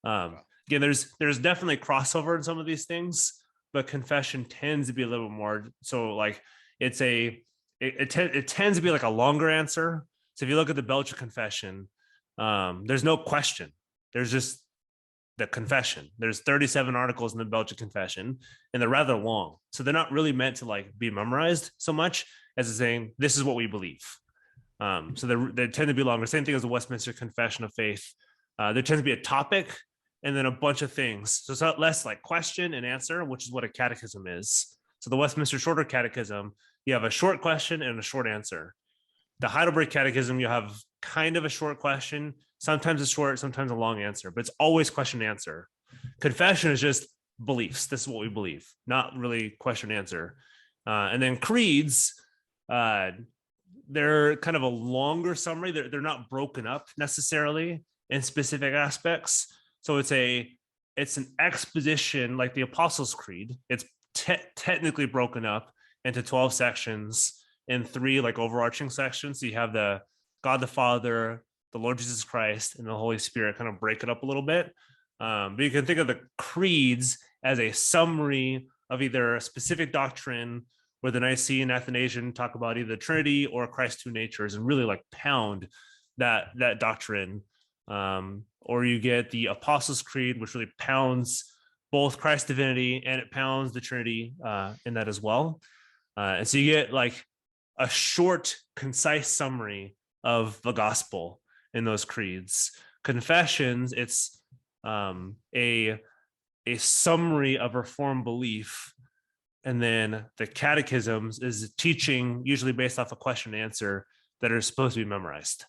Again, there's definitely crossover in some of these things, but confession tends to be a little more so. Like it tends to be like a longer answer. So if you look at the Belgian Confession, there's no question. There's just the confession. There's 37 articles in the Belgian Confession, and they're rather long. So they're not really meant to like be memorized so much as saying this is what we believe. So they tend to be longer. Same thing as the Westminster Confession of Faith. There tends to be a topic and then a bunch of things. So it's less like question and answer, which is what a catechism is. So the Westminster Shorter Catechism, you have a short question and a short answer. The Heidelberg Catechism, you have kind of a short question, sometimes a short, sometimes a long answer, but it's always question and answer. Confession is just beliefs. This is what we believe, not really question and answer. And then creeds, they're kind of a longer summary. They're not broken up necessarily in specific aspects. So it's an exposition like the Apostles' Creed. It's technically broken up into 12 sections in 3 like overarching sections. So you have the God the Father, the Lord Jesus Christ, and the Holy Spirit kind of break it up a little bit. But you can think of the creeds as a summary of either a specific doctrine, where the Nicene Athanasian talk about either the Trinity or Christ's 2 natures and really like pound that doctrine. Or you get the Apostles' Creed, which really pounds both Christ's divinity and it pounds the Trinity in that as well. And so you get like a short, concise summary of the gospel in those creeds. Confessions, it's a summary of Reformed belief. And then the catechisms is teaching, usually based off a question and answer, that are supposed to be memorized.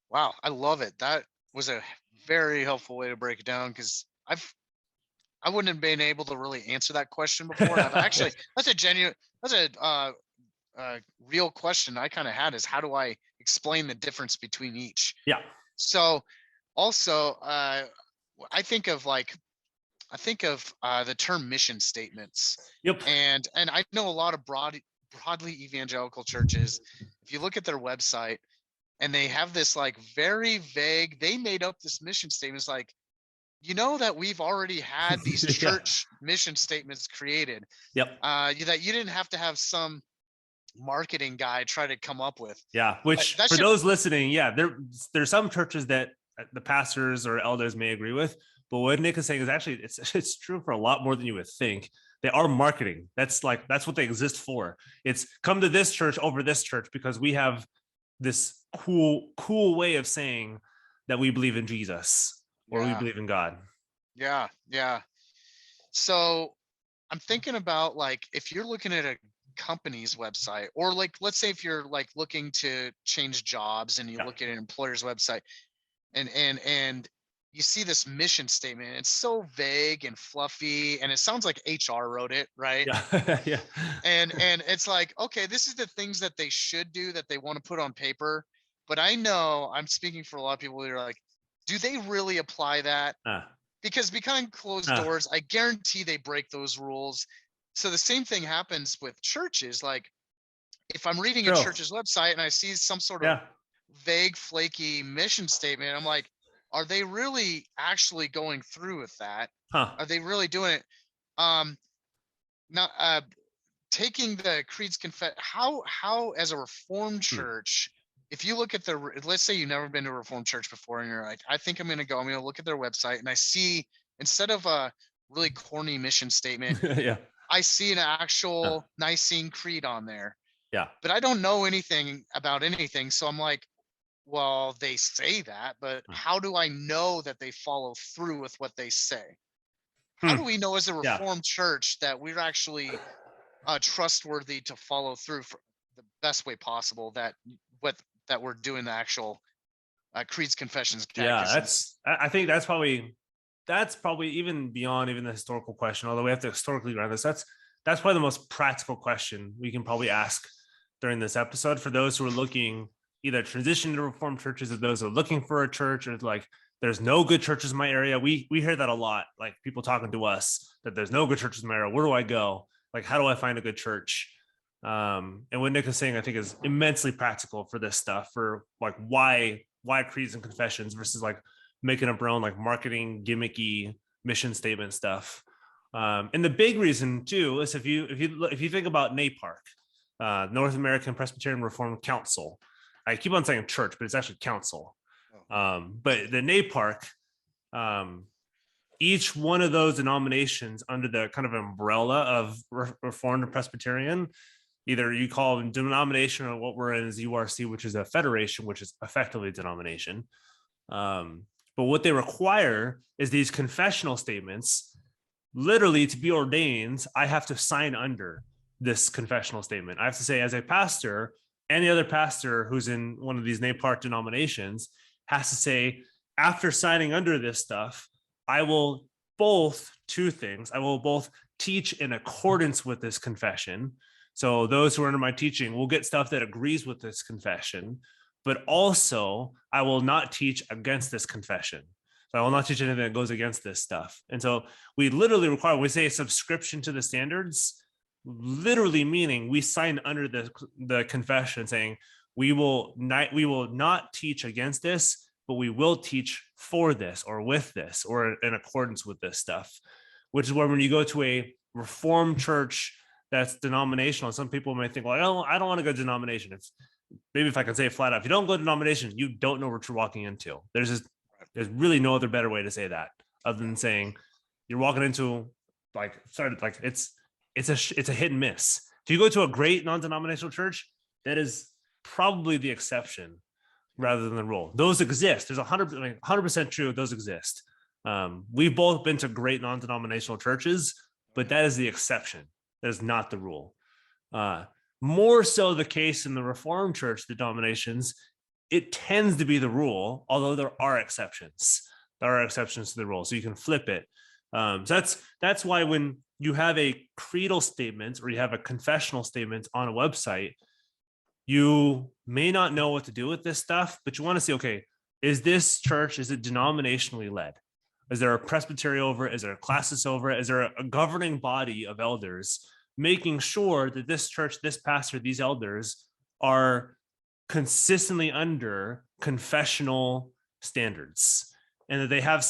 Wow, I love it. That was a very helpful way to break it down, because I wouldn't have been able to really answer that question before. And I've actually that's a real question I kind of had, is how do I explain the difference between each? Yeah. So also I think of the term mission statements. Yep. And I know a lot of broadly evangelical churches. If you look at their website, and they have this like very vague, they made up this mission statements like, you know, that we've already had these church mission statements created. Yep. That you didn't have to have some marketing guy try to come up with. Yeah. Which for those listening, there's some churches that the pastors or elders may agree with, but what Nick is saying is actually it's true for a lot more than you would think. They are marketing. That's what they exist for. It's come to this church over this church because we have this cool way of saying that we believe in Jesus or we believe in God. Yeah. So I'm thinking about like, if you're looking at a company's website, or like, let's say if you're like looking to change jobs and you look at an employer's website and you see this mission statement, it's so vague and fluffy and it sounds like HR wrote it, right? Yeah. And it's like, okay, this is the things that they should do, that they want to put on paper. But I know I'm speaking for a lot of people who are like, do they really apply that? Because behind closed doors, I guarantee they break those rules. So the same thing happens with churches. Like if I'm reading a church's website and I see some sort of vague, flaky mission statement, I'm like, are they really actually going through with that? Are they really doing it? Now, taking the creeds, how as a Reformed church, if you look at let's say you've never been to a Reformed church before and you're like, I think I'm going to look at their website, and I see, instead of a really corny mission statement, I see an actual Nicene Creed on there. Yeah. But I don't know anything about anything. So I'm like, well, they say that, but how do I know that they follow through with what they say? How do we know as a Reformed church that we're actually trustworthy to follow through for the best way possible, that we're doing the actual creeds, confessions, catechisms? I think that's probably even beyond even the historical question, although we have to historically ground this. that's probably the most practical question we can probably ask during this episode for those who are looking either transition to Reformed churches, or those who are looking for a church, or like, there's no good churches in my area. We hear that a lot, like people talking to us that there's no good churches in my area. Where do I go? Like, how do I find a good church? And what Nick is saying, I think, is immensely practical for this stuff, for like why creeds and confessions versus like making up our own like marketing gimmicky mission statement stuff. And the big reason too is if you think about NAPARC, North American Presbyterian Reformed Council. I keep on saying church, but it's actually council. But the NAPARC, each one of those denominations under the kind of umbrella of Reformed and Presbyterian, either you call them denomination, or what we're in is URC, which is a federation, which is effectively a denomination. But what they require is these confessional statements. Literally, to be ordained, I have to sign under this confessional statement. I have to say, as a pastor, any other pastor who's in one of these NAPARC denominations has to say, after signing under this stuff, I will two things. I will both teach in accordance with this confession. So those who are under my teaching will get stuff that agrees with this confession, but also I will not teach against this confession. So I will not teach anything that goes against this stuff. And so we literally require, we say subscription to the standards, literally meaning we sign under the confession saying we will not teach against this, but we will teach for this or with this or in accordance with this stuff, which is where when you go to a Reformed church that's denominational, some people may think, well, I don't want to go to denomination. Maybe if I can say it flat out, if you don't go to denomination, you don't know what you're walking into. There's really no other better way to say that other than saying you're walking into it's a hit and miss. If you go to a great non-denominational church, that is probably the exception rather than the rule. Those exist. There's 100% true. Those exist. We've both been to great non-denominational churches, but that is the exception. That is not the rule. More so the case in the Reformed church denominations, it tends to be the rule, although there are exceptions. There are exceptions to the rule, so you can flip it. So that's why when you have a creedal statement or you have a confessional statement on a website, you may not know what to do with this stuff, but you want to see, okay, is this church, is it denominationally led? Is there a presbytery over it? Is there a classis over it? Is there a governing body of elders making sure that this church, this pastor, these elders are consistently under confessional standards, and that they have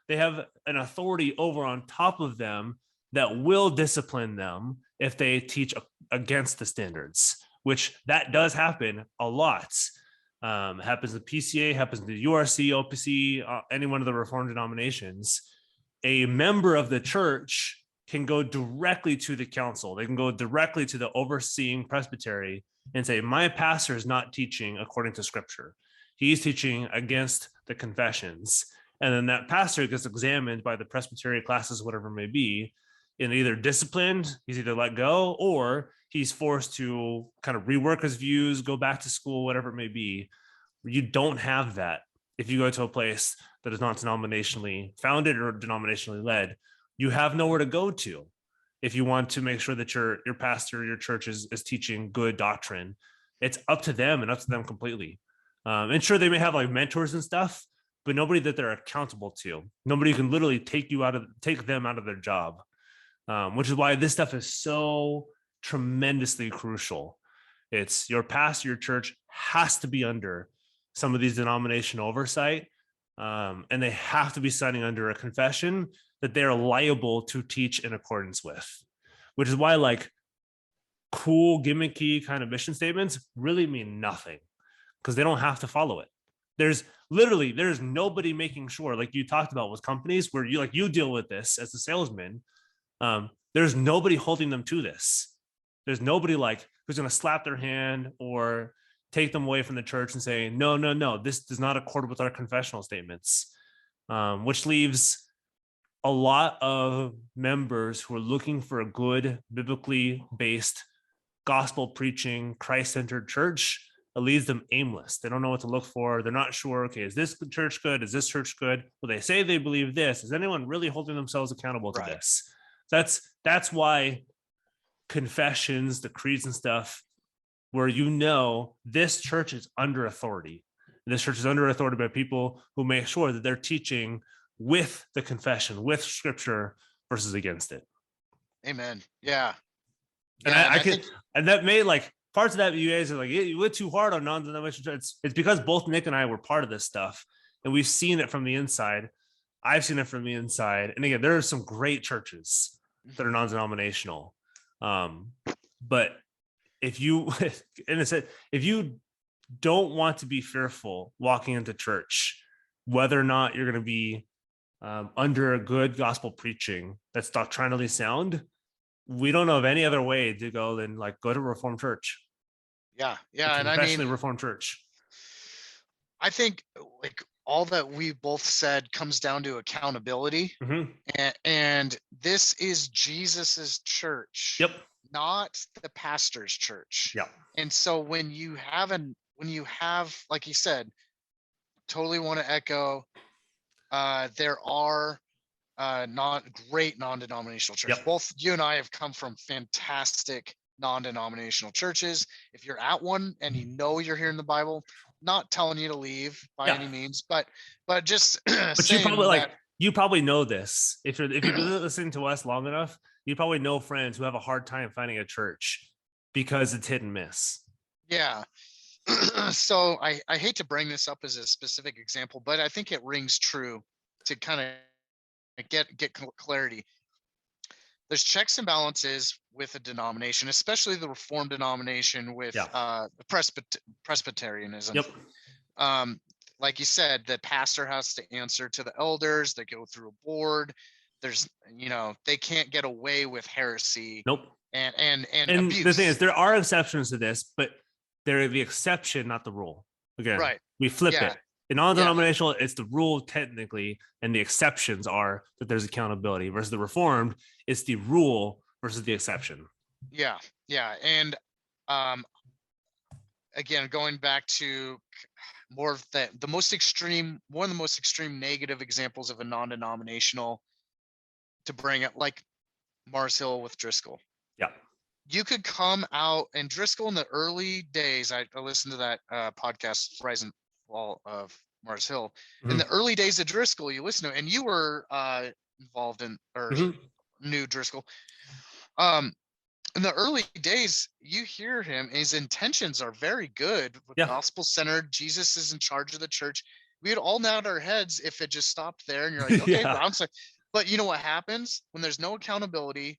they have an authority over on top of them that will discipline them if they teach against the standards, which that does happen a lot. Happens to PCA, happens to URC, OPC, any one of the Reformed denominations. A member of the church can go directly to the council. They can go directly to the overseeing presbytery and say, my pastor is not teaching according to scripture. He's teaching against the confessions. And then that pastor gets examined by the presbytery classes, whatever it may be, and either disciplined, he's either let go, or he's forced to kind of rework his views, go back to school, whatever it may be. You don't have that if you go to a place that is not denominationally founded or denominationally led. You have nowhere to go to if you want to make sure that your pastor, your church is teaching good doctrine. It's up to them and up to them completely. And sure, they may have like mentors and stuff, but nobody that they're accountable to. Nobody who can literally take them out of their job, which is why this stuff is so tremendously crucial. It's your pastor, your church has to be under some of these denominational oversight, and they have to be signing under a confession that they're liable to teach in accordance with, which is why like cool gimmicky kind of mission statements really mean nothing, because they don't have to follow it. There's nobody making sure, like you talked about with companies where you deal with this as a salesman. There's nobody holding them to this. There's nobody like who's going to slap their hand or take them away from the church and say, no, this does not accord with our confessional statements, which leaves a lot of members who are looking for a good, biblically based, gospel preaching, Christ-centered church. It leaves them aimless. They don't know what to look for. They're not sure, okay, is this church good? Is this church good? Well, they say they believe this. Is anyone really holding themselves accountable to this? That's why confessions, the creeds and stuff, where you know this church is under authority. This church is under authority by people who make sure that they're teaching with the confession, with scripture versus against it. Amen. Yeah. And I think, and that made like parts of that you guys are like, you went too hard on non-denominational church. It's because both Nick and I were part of this stuff, and we've seen it from the inside. I've seen it from the inside. And again, there are some great churches that are non-denominational. But if you, and it said, if you don't want to be fearful walking into church, whether or not you're going to be under a good gospel preaching that's doctrinally sound, we don't know of any other way to go than like go to Reformed church. Yeah. And I mean, Reformed church. I think like all that we both said comes down to accountability. And this is Jesus's church. Yep. Not the pastor's church. Yep. And so when you have, like you said, totally want to echo, there are not great non-denominational churches. Yep. Both you and I have come from fantastic non-denominational churches. If you're at one and you know you're hearing the Bible, not telling you to leave by any means, but just but you probably you probably know this. If you've been listening to us long enough, you probably know friends who have a hard time finding a church because it's hit and miss. Yeah. So I hate to bring this up as a specific example, but I think it rings true to kind of get clarity. There's checks and balances with a denomination, especially the Reformed denomination with the Presbyterianism. Yep. Like you said, the pastor has to answer to the elders. They go through a board. There's, they can't get away with heresy. Nope. And abuse. The thing is, there are exceptions to this, but they're the exception, not the rule. Again, right. We flip it. In non-denominational, it's the rule technically, and the exceptions are that there's accountability. Versus the Reformed, it's the rule versus the exception. Yeah. And again, going back to more of one of the most extreme negative examples of a non-denominational to bring up, like Mars Hill with Driscoll. Yeah. You could come out, and Driscoll in the early days, I listened to that podcast, Rise and Fall of Mars Hill. In the early days of Driscoll, you listen to it, and you were involved in, or knew Driscoll. In the early days, you hear him, his intentions are very good, gospel-centered. Jesus is in charge of the church. We would all nod our heads if it just stopped there, and you're like, okay, but you know what happens when there's no accountability?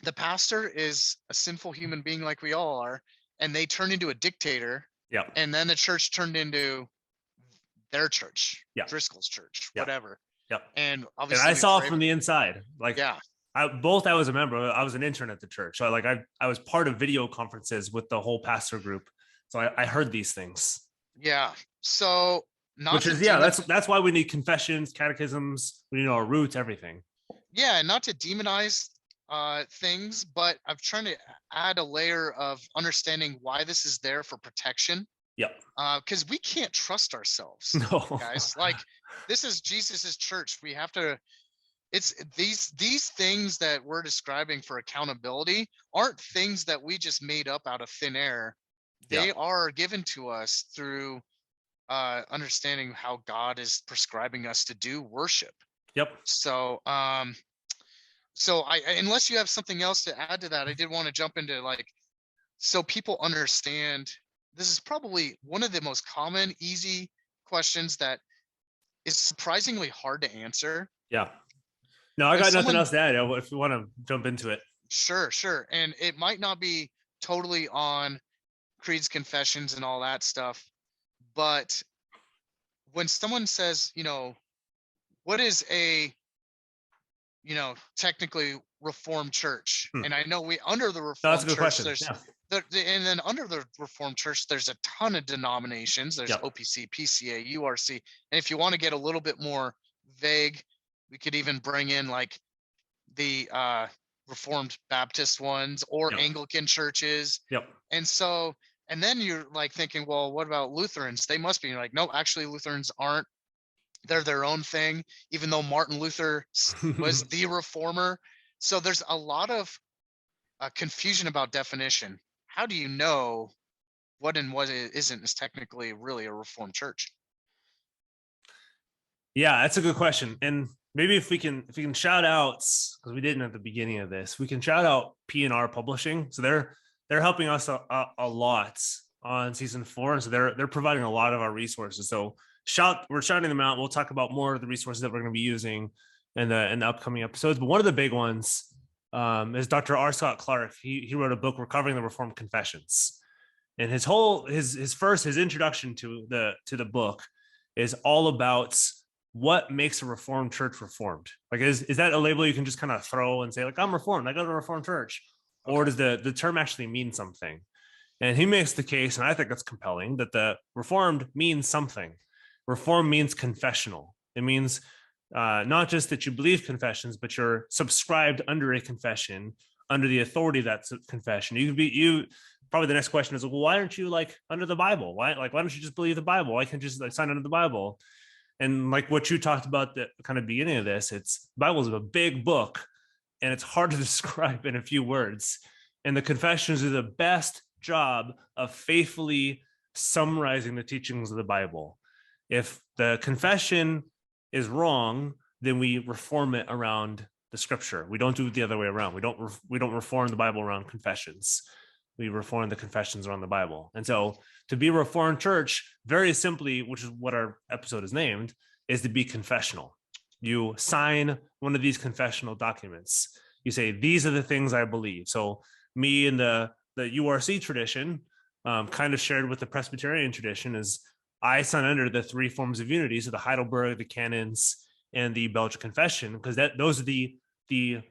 The pastor is a sinful human being like we all are, and they turn into a dictator. Yeah. And then the church turned into their church, Driscoll's church, whatever. Yep. And obviously, I saw it from the inside. Like, I was a member. I was an intern at the church. So I was part of video conferences with the whole pastor group. So I heard these things. Yeah. So that's why we need confessions, catechisms. We need our roots, everything. Yeah, not to demonize things, but I'm trying to add a layer of understanding why this is there for protection. Yep. Because we can't trust ourselves, guys. Like, this is Jesus's church. We have to. It's these things that we're describing for accountability aren't things that we just made up out of thin air. They are given to us through understanding how God is prescribing us to do worship. Yep. So, unless you have something else to add to that, I did want to jump into so people understand. This is probably one of the most common, easy questions that is surprisingly hard to answer. Yeah. No, I got nothing else to add if you want to jump into it. Sure. And it might not be totally on creeds, confessions, and all that stuff, but when someone says, what is a technically Reformed church? And I know under the Reformed church, there's and then under the Reformed church, there's a ton of denominations. There's OPC, PCA, URC. And if you want to get a little bit more vague, we could even bring in like the Reformed Baptist ones or Anglican churches. Yep. And then you're like thinking, well, what about Lutherans? They must be. Like, no, actually Lutherans aren't. They're their own thing, even though Martin Luther was the reformer. So there's a lot of confusion about definition. How do you know what and what isn't is technically really a Reformed church? Yeah, that's a good question. And maybe if we can shout out, because we didn't at the beginning of this, we can shout out P&R Publishing. So they're helping us a lot on season 4, and so they're providing a lot of our resources. So we're shouting them out. We'll talk about more of the resources that we're going to be using in the upcoming episodes. But one of the big ones is Dr. R. Scott Clark. He wrote a book, Recovering the Reformed Confessions, and his introduction to the book is all about what makes a Reformed church Reformed. Like, is that a label you can just kind of throw and say, like, I'm Reformed, I go to a Reformed church? Okay. Or does the term actually mean something? And he makes the case, and I think that's compelling, that the Reformed means something. Reform means confessional. It means not just that you believe confessions, but you're subscribed under a confession, under the authority of that confession. You probably the next question is, well, why aren't you like under the Bible? Why don't you just believe the Bible? Why can't you just sign under the Bible? And like what you talked about the kind of beginning of this, the Bible is a big book and it's hard to describe in a few words. And the confessions do the best job of faithfully summarizing the teachings of the Bible. If the confession is wrong, then we reform it around the scripture. We don't do it the other way around. We don't reform the Bible around confessions. We reform the confessions around the Bible. And so to be a Reformed church, very simply, which is what our episode is named, is to be confessional. You sign one of these confessional documents. You say, these are the things I believe. So me and the URC tradition, kind of shared with the Presbyterian tradition, is I sign under the 3 forms of unity, so the Heidelberg, the canons, and the Belgian Confession, because those are the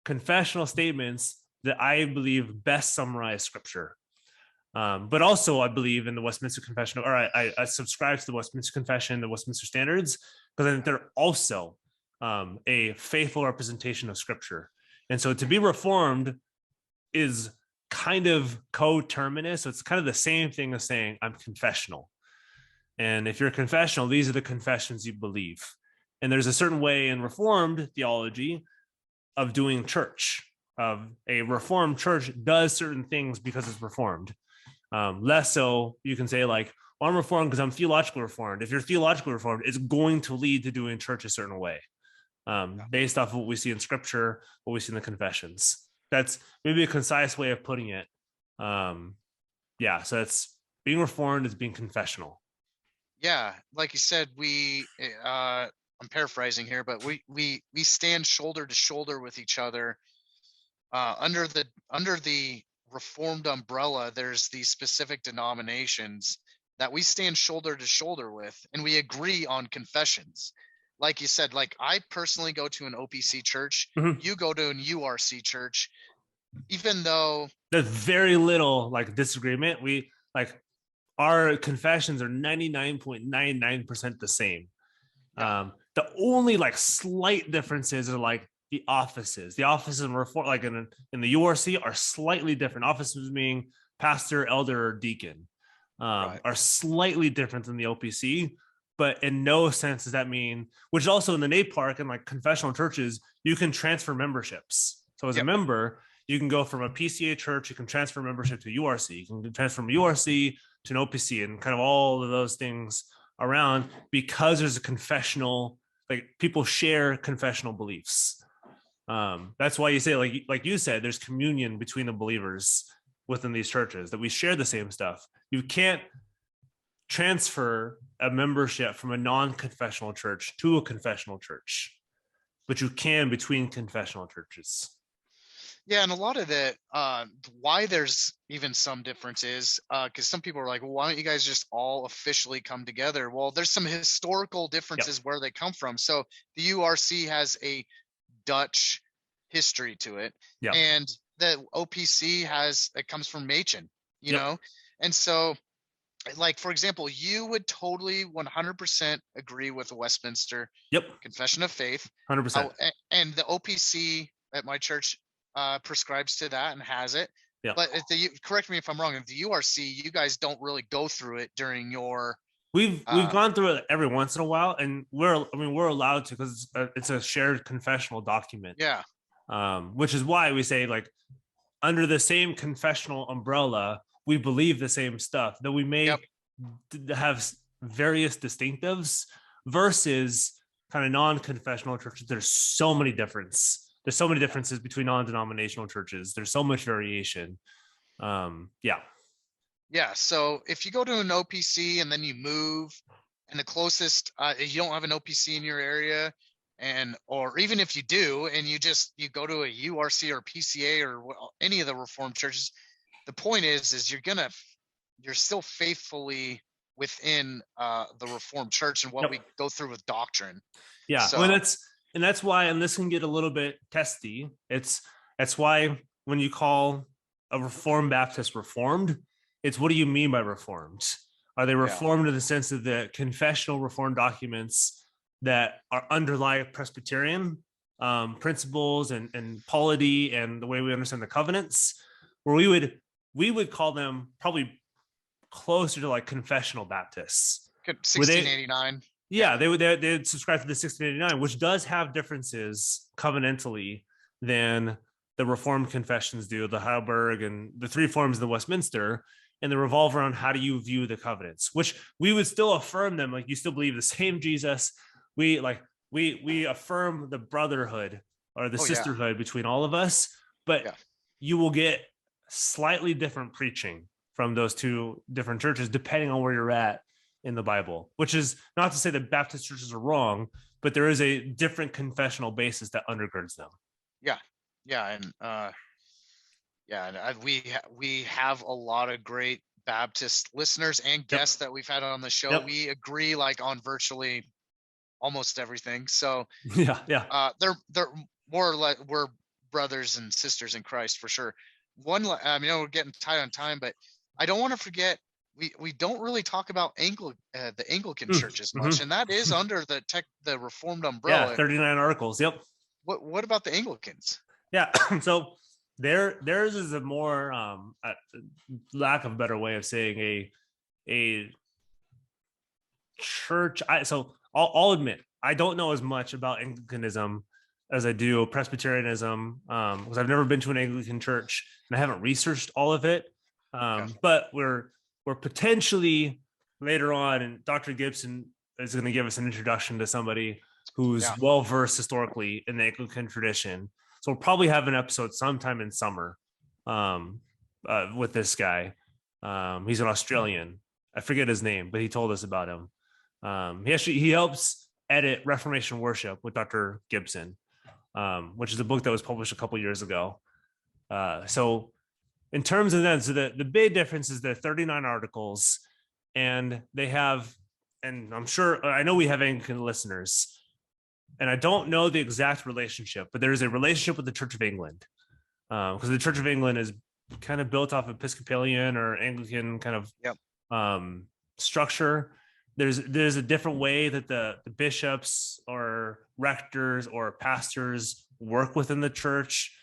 confessional statements that I believe best summarize scripture. But also I believe in the Westminster Confession, or I subscribe to the Westminster Confession, the Westminster Standards, because I think they're also a faithful representation of scripture. And so to be Reformed is kind of coterminous. So it's kind of the same thing as saying I'm confessional. And if you're confessional, these are the confessions you believe. And there's a certain way in Reformed theology of doing church. Of a Reformed church does certain things because it's Reformed. Less so, you can say like, well, I'm Reformed because I'm theologically Reformed. If you're theologically Reformed, it's going to lead to doing church a certain way, based off of what we see in scripture, what we see in the confessions. That's maybe a concise way of putting it. So that's being Reformed is being confessional. Yeah, like you said, I'm paraphrasing here, but we stand shoulder to shoulder with each other. Under the Reformed umbrella, there's these specific denominations that we stand shoulder to shoulder with, and we agree on confessions. Like you said, like I personally go to an OPC church, you go to an URC church, even though there's very little like disagreement. We like our confessions are 99.99% the same. Yeah. The only like slight differences are like the offices in Reform, like in the URC, are slightly different. Offices meaning pastor, elder, or deacon, right, are slightly different than the OPC, but in no sense does that mean, which also in the NAPARC and like confessional churches, you can transfer memberships. So as a member, you can go from a PCA church, you can transfer membership to URC, you can transfer from URC to an OPC, and kind of all of those things around, because there's a confessional, like people share confessional beliefs. That's why you say, like you said, there's communion between the believers within these churches, that we share the same stuff. You can't transfer a membership from a non-confessional church to a confessional church, but you can between confessional churches. Yeah, and a lot of it, why there's even some differences, because some people are like, well, why don't you guys just all officially come together? Well, there's some historical differences where they come from. So the URC has a Dutch history to it, and the OPC comes from Machen, you know, and so, like, for example, you would totally 100% agree with the Westminster Confession of Faith, 100%, and the OPC at my church prescribes to that and has it. But correct me if I'm wrong, if the URC, you guys don't really go through it during your We've gone through it every once in a while, and we're allowed to, because it's a shared confessional document. Yeah. Which is why we say, like, under the same confessional umbrella, we believe the same stuff, though we may have various distinctives, versus kind of non-confessional churches. There's so many differences between non-denominational churches. There's so much variation. So if you go to an OPC and then you move, and the closest you don't have an OPC in your area, or even if you do, and you go to a URC or PCA or any of the Reformed churches, the point is you're still faithfully within the Reformed Church and what we go through with doctrine. That's why, and this can get a little bit testy. That's why when you call a Reformed Baptist Reformed, it's, what do you mean by Reformed? Are they Reformed in the sense of the confessional Reformed documents that are underlie Presbyterian principles and polity and the way we understand the covenants? Where we would call them probably closer to like confessional Baptists. 1689. They'd subscribe to the 1689, which does have differences covenantally than the Reformed confessions do, the Heidelberg and the three forms of the Westminster, and they revolve around how do you view the covenants, which we would still affirm them. Like, you still believe the same Jesus. We affirm the brotherhood or the sisterhood between all of us, but you will get slightly different preaching from those two different churches, depending on where you're at in the Bible, which is not to say that Baptist churches are wrong, but there is a different confessional basis that undergirds them. We have a lot of great Baptist listeners and guests that we've had on the show. We agree on virtually almost everything. So they're more or less, we're brothers and sisters in Christ for sure. We're getting tight on time, but I don't want to forget, we don't really talk about the Anglican Church as much, and that is under the Reformed umbrella. 39 articles. What about the Anglicans? So theirs is a more lack of a better way of saying a church. I'll admit I don't know as much about Anglicanism as I do Presbyterianism, because I've never been to an Anglican church and I haven't researched all of it. But we're potentially later on, and Dr. Gibson is going to give us an introduction to somebody who's well-versed historically in the Anglican tradition. So we'll probably have an episode sometime in summer with this guy. He's an Australian. I forget his name, but he told us about him. He helps edit Reformation Worship with Dr. Gibson, which is a book that was published a couple years ago. So in terms of that, so the big difference is the 39 articles, and they have, and I know we have Anglican listeners, and I don't know the exact relationship, but there is a relationship with the Church of England, because the Church of England is kind of built off Episcopalian or Anglican kind of structure. There's a different way that the bishops or rectors or pastors work within the church,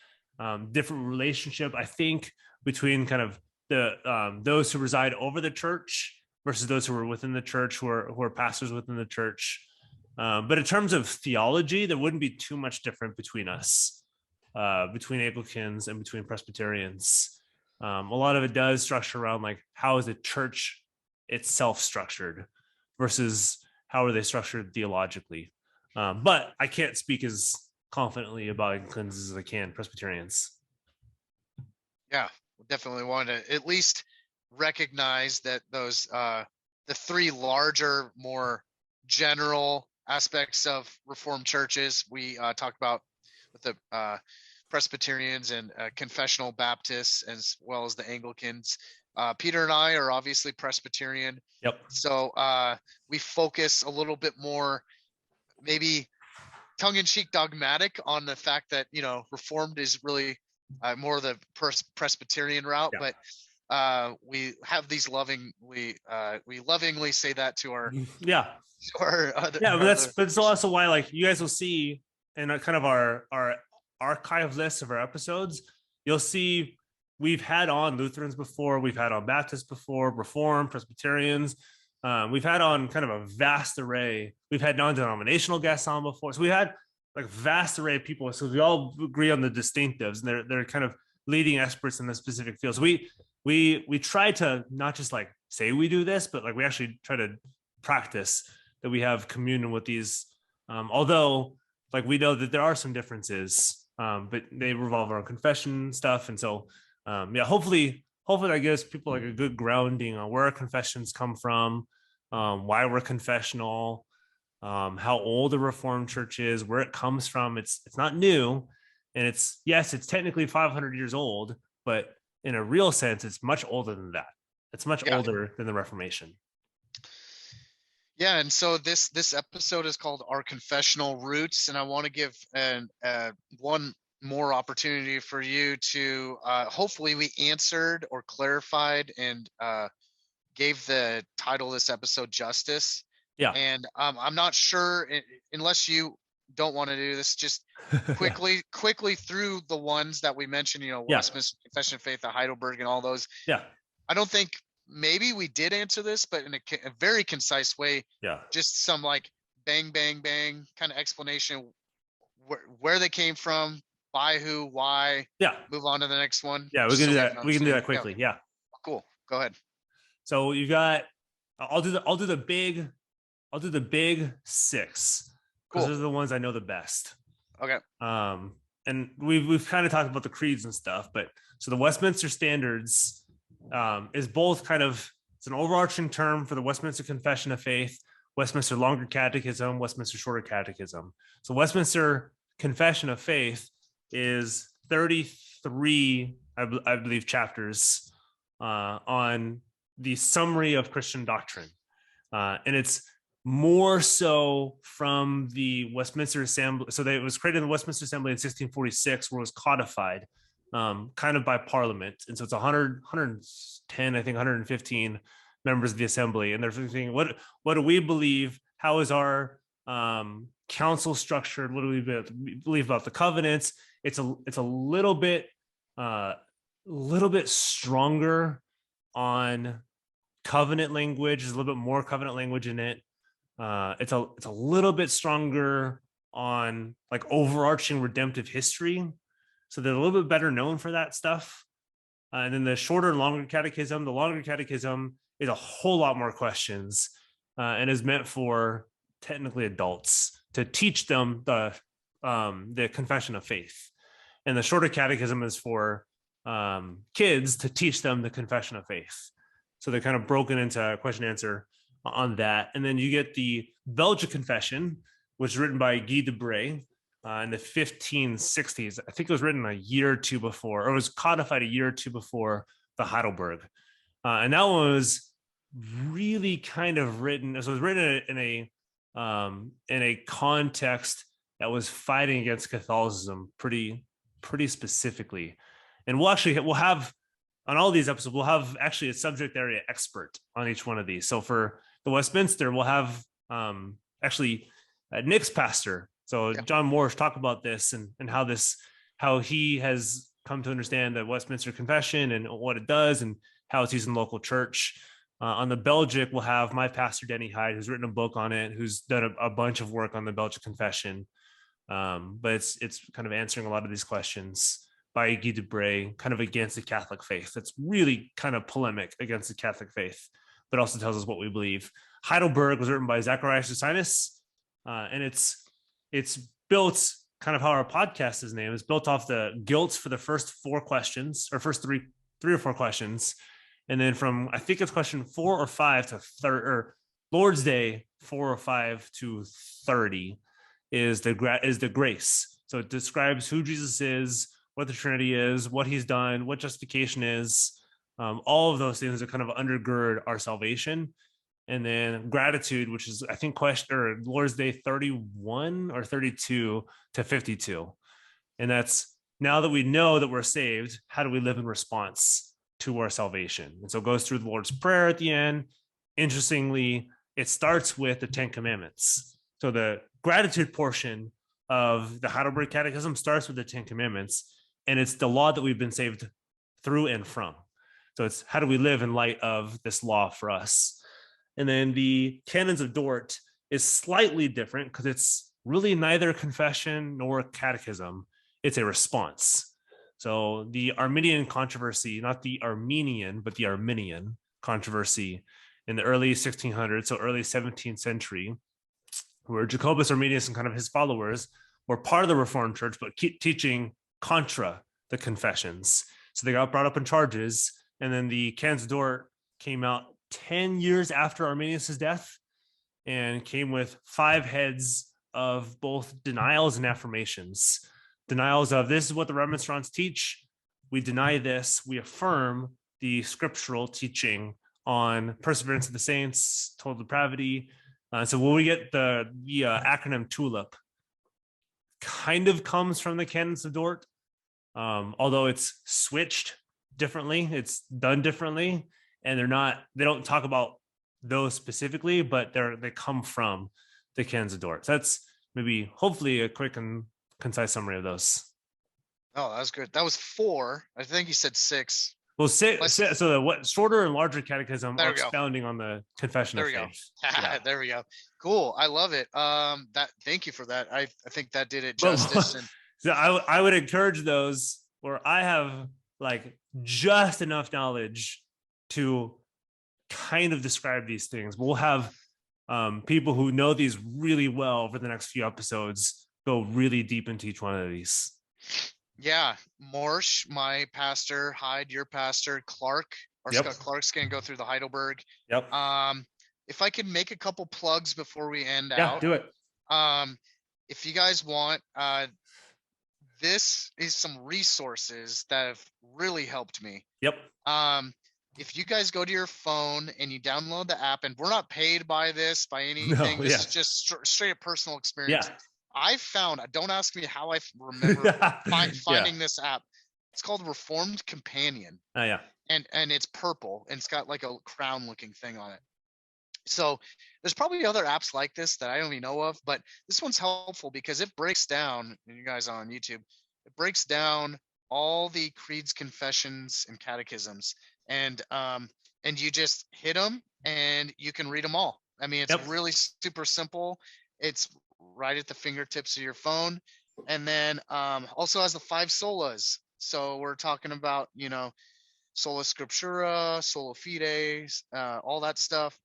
different relationship, I think, between kind of the those who reside over the church versus those who are within the church, who are pastors within the church. But in terms of theology, there wouldn't be too much different between us, between Anglicans and between Presbyterians. A lot of it does structure around how is the church itself structured versus how are they structured theologically. But I can't speak as confidently about Anglicans as I can Presbyterians. Definitely want to at least recognize that those the three larger, more general aspects of Reformed churches we talked about with the Presbyterians and Confessional Baptists, as well as the Anglicans. Peter and I are obviously Presbyterian. So we focus a little bit more, maybe tongue-in-cheek dogmatic, on the fact that Reformed is really more of the Presbyterian route, but we have these we lovingly say that to our but it's also why you guys will see in kind of our archive list of our episodes, you'll see we've had on Lutherans before, we've had on Baptists before, Reformed, Presbyterians, we've had on kind of a vast array. We've had non-denominational guests on before, so we had vast array of people, so we all agree on the distinctives, and they're kind of leading experts in the specific fields. We try to not just like say we do this, but like we actually try to practice that we have communion with these. Although like we know that there are some differences, but they revolve around confession stuff. And so hopefully that gives people like a good grounding on where our confessions come from, why we're confessional, how old the Reformed Church is, where it comes from. It's not new, and it's technically 500 years old, but in a real sense, it's much older than that. It's much older than the Reformation. Yeah, and so this episode is called Our Confessional Roots, and I want to give one more opportunity for you to hopefully we answered or clarified and gave the title of this episode justice. Yeah. And I'm not sure, unless you don't want to do this, just quickly through the ones that we mentioned, Westminster Confession of Faith, the Heidelberg, and all those. Yeah. I don't think maybe we did answer this, but in a very concise way. Yeah. Just some like bang, bang, bang kind of explanation where they came from, by who, why. Yeah. Move on to the next one. Yeah, we can do that. We can do that quickly. Yeah. Cool. Go ahead. So you got. I'll do the big six. Because those are the ones I know the best. Okay. And we've kind of talked about the creeds and stuff, but so the Westminster Standards is both kind of, it's an overarching term for the Westminster Confession of Faith, Westminster Longer Catechism, Westminster Shorter Catechism. So Westminster Confession of Faith is 33, I believe, chapters on the summary of Christian doctrine. And it's more so from the Westminster Assembly. So it was created in the Westminster Assembly in 1646, where it was codified kind of by Parliament. And so it's 110, I think 115 members of the Assembly. And they're thinking, what do we believe? How is our council structured? What do we believe about the covenants? It's a little bit stronger on covenant language. There's a little bit more covenant language in it. It's a little bit stronger on like overarching redemptive history. So they're a little bit better known for that stuff. And then the shorter and longer catechism, the longer catechism is a whole lot more questions and is meant for technically adults to teach them the confession of faith. And the shorter catechism is for kids to teach them the confession of faith. So they're kind of broken into question answer on that. And then you get the Belgian Confession, which is written by Guy de Bray in the 1560s. I think it was written a year or two before, or it was codified a year or two before the Heidelberg. And that one was really kind of written. So it was written in a context that was fighting against Catholicism pretty specifically. And we'll have on all these episodes, we'll have actually a subject area expert on each one of these. So for the Westminster, we'll have Nick's pastor. So John Morris talk about this and how he has come to understand the Westminster Confession and what it does and how it's used in the local church. On the Belgic, we'll have my pastor, Denny Hyde, who's written a book on it, who's done a bunch of work on the Belgian Confession. But it's kind of answering a lot of these questions by Guy de Bray, kind of against the Catholic faith. That's really kind of polemic against the Catholic faith, but also tells us what we believe. Heidelberg was written by Zacharias Justinus, and it's built kind of how our podcast is named. It's built off the guilt for the first four questions, or first three or four questions, and then from I think it's question 4 or 5 to or Lord's Day 4 or 5 to 30 is the grace. So it describes who Jesus is, what the Trinity is, what he's done, what justification is, all of those things that kind of undergird our salvation. And then gratitude, which is, I think, Lord's Day 31 or 32 to 52. And that's now that we know that we're saved, how do we live in response to our salvation? And so it goes through the Lord's Prayer at the end. Interestingly, it starts with the 10 Commandments. So the gratitude portion of the Heidelberg Catechism starts with the 10 Commandments. And it's the law that we've been saved through and from. So it's how do we live in light of this law for us? And then the Canons of Dort is slightly different because it's really neither confession nor catechism. It's a response. So the Arminian controversy, not the Armenian, but the Arminian controversy in the early 1600s, so early 17th century, where Jacobus Arminius and kind of his followers were part of the Reformed Church, but keep teaching contra the confessions. So they got brought up in charges, and then the Canons d'Or came out 10 years after Arminius' death and came with 5 heads of both denials and affirmations. Denials of, this is what the Remonstrants teach. We deny this. We affirm the scriptural teaching on perseverance of the saints, total depravity. So when we get the acronym TULIP, kind of comes from the Canons of Dort, although it's switched differently, it's done differently, and they don't talk about those specifically, but they come from the Canons of Dort. So that's maybe hopefully a quick and concise summary of those. Oh, that was good. That was 4. I think you said 6. Well, so the shorter and larger catechism are expounding on the confession of faith. Yeah. There we go. Cool. I love it. Thank you for that. I think that did it justice. And so I would encourage those where I have like just enough knowledge to kind of describe these things. We'll have people who know these really well over the next few episodes go really deep into each one of these. Yeah, Morsch, my pastor, Hyde, your pastor, Clark, Scott Clark's going to go through the Heidelberg. Yep. If I could make a couple plugs before we end out. Yeah, do it. If you guys want, this is some resources that have really helped me. Yep. If you guys go to your phone and you download the app, and we're not paid by this by anything, this is just straight up personal experience. Yeah. I found, don't ask me how I remember finding this app. It's called Reformed Companion. Oh yeah. And it's purple and it's got like a crown looking thing on it. So there's probably other apps like this that I don't even know of, but this one's helpful because it breaks down, and you guys are on YouTube, it breaks down all the creeds, confessions, and catechisms. And you just hit them and you can read them all. I mean, it's really super simple. It's right at the fingertips of your phone. And then also has the 5 solas. So we're talking about, sola scriptura, sola fide, all that stuff.